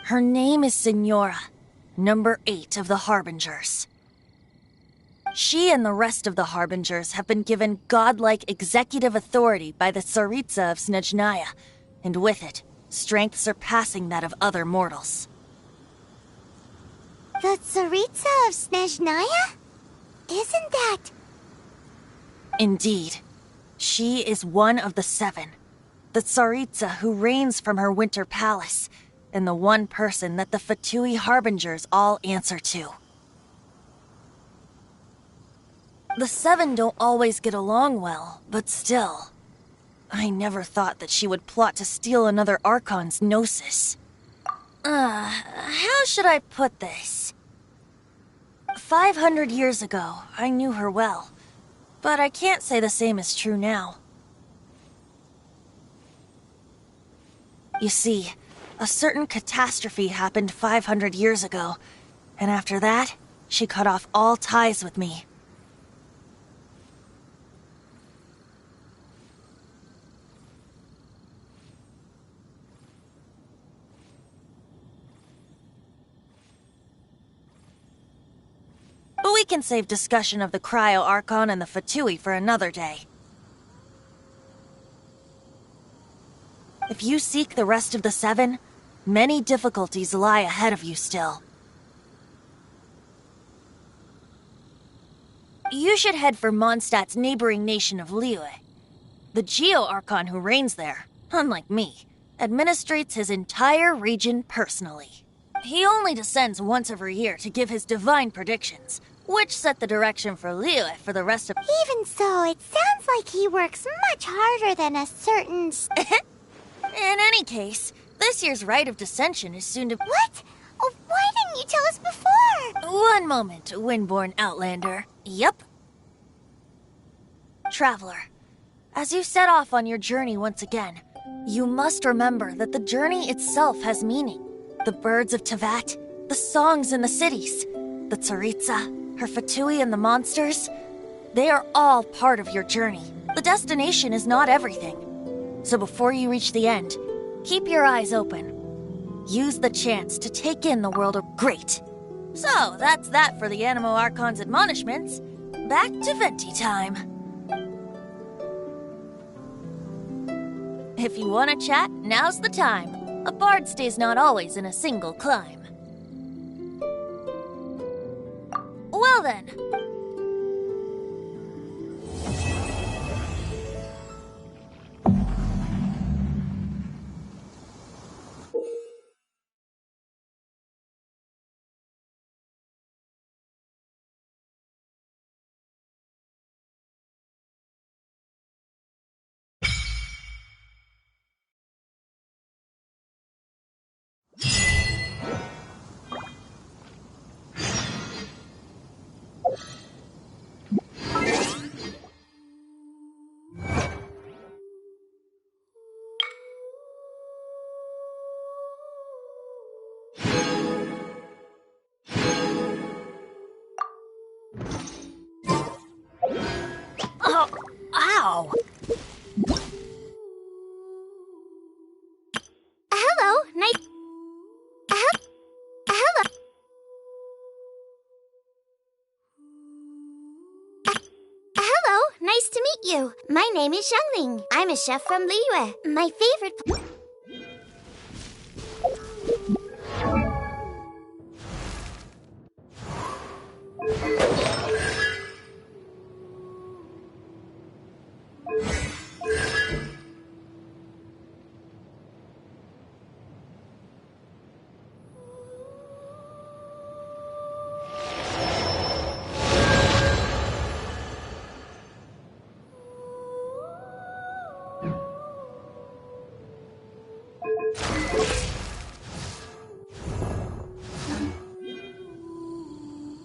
Her name is Signora, number 8 of the Harbingers. She and the rest of the Harbingers have been given godlike executive authority by the Tsaritsa of Snezhnaya, and with it, strength surpassing that of other mortals. The Tsaritsa of Snezhnaya? Isn't that... Indeed. She is one of the 7, the Tsaritsa who reigns from her winter palace, and the one person that the Fatui Harbingers all answer to. The Seven don't always get along well, but still. I never thought that she would plot to steal another Archon's Gnosis. How should I put this? 500 years ago, I knew her well, but I can't say the same is true now. You see, a certain catastrophe happened 500 years ago, and after that, she cut off all ties with me. But we can save discussion of the Cryo-Archon and the Fatui for another day. If you seek the rest of the Seven, many difficulties lie ahead of you still. You should head for Mondstadt's neighboring nation of Liyue. The Geo-Archon who reigns there, unlike me, administrates his entire region personally. He only descends once every year to give his divine predictions, which set the direction for Liyue for the rest of— Even so, it sounds like he works much harder than a certain— In any case, this year's Rite of Descension is soon to— What? Oh, why didn't you tell us before? One moment, Windborn Outlander. Yup. Traveler, as you set off on your journey once again, you must remember that the journey itself has meaning. The birds of Tevat, the songs in the cities, the Tsaritsa, her Fatui and the monsters, they are all part of your journey. The destination is not everything. So before you reach the end, keep your eyes open. Use the chance to take in the world of— Great! So, that's that for the Animo Archon's admonishments. Back to Venti time. If you want to chat, now's the time. A bard stays not always in a single clime. Well then. Ow! Hello, nice. Hello. Hello, nice to meet you. My name is Xiangling. I'm a chef from Liyue. My favorite—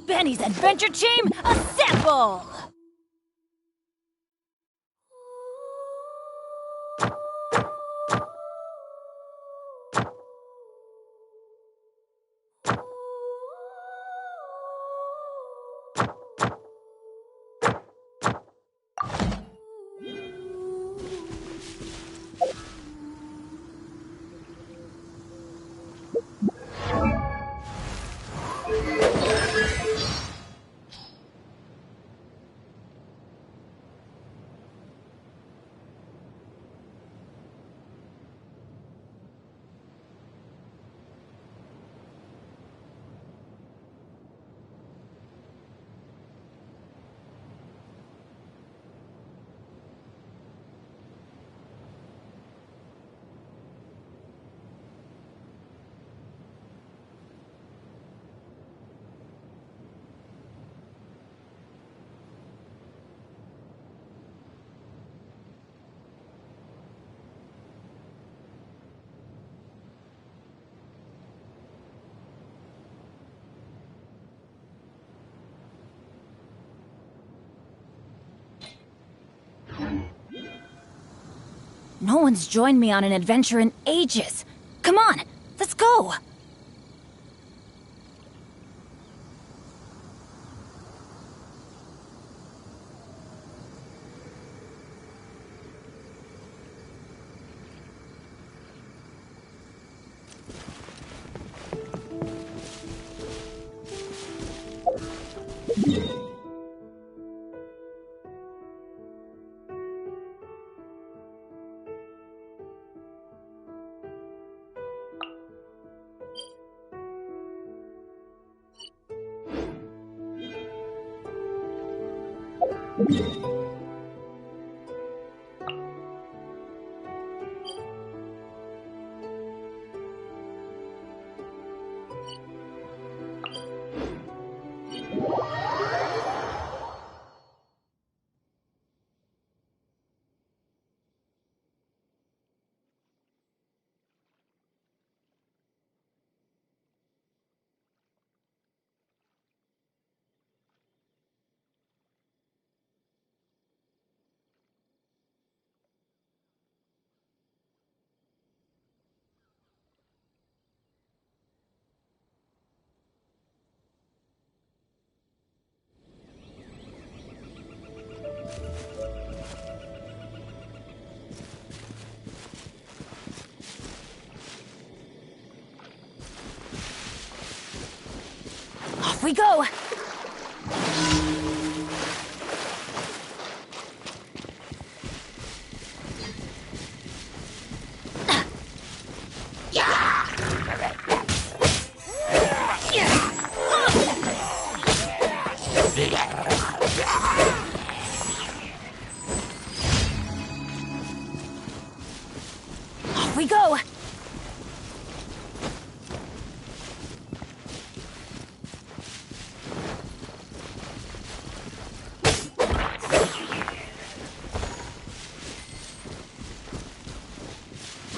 Benny's Adventure Team, assemble! No one's joined me on an adventure in ages. Come on, let's go! Off we go! Off we go!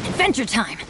Adventure time!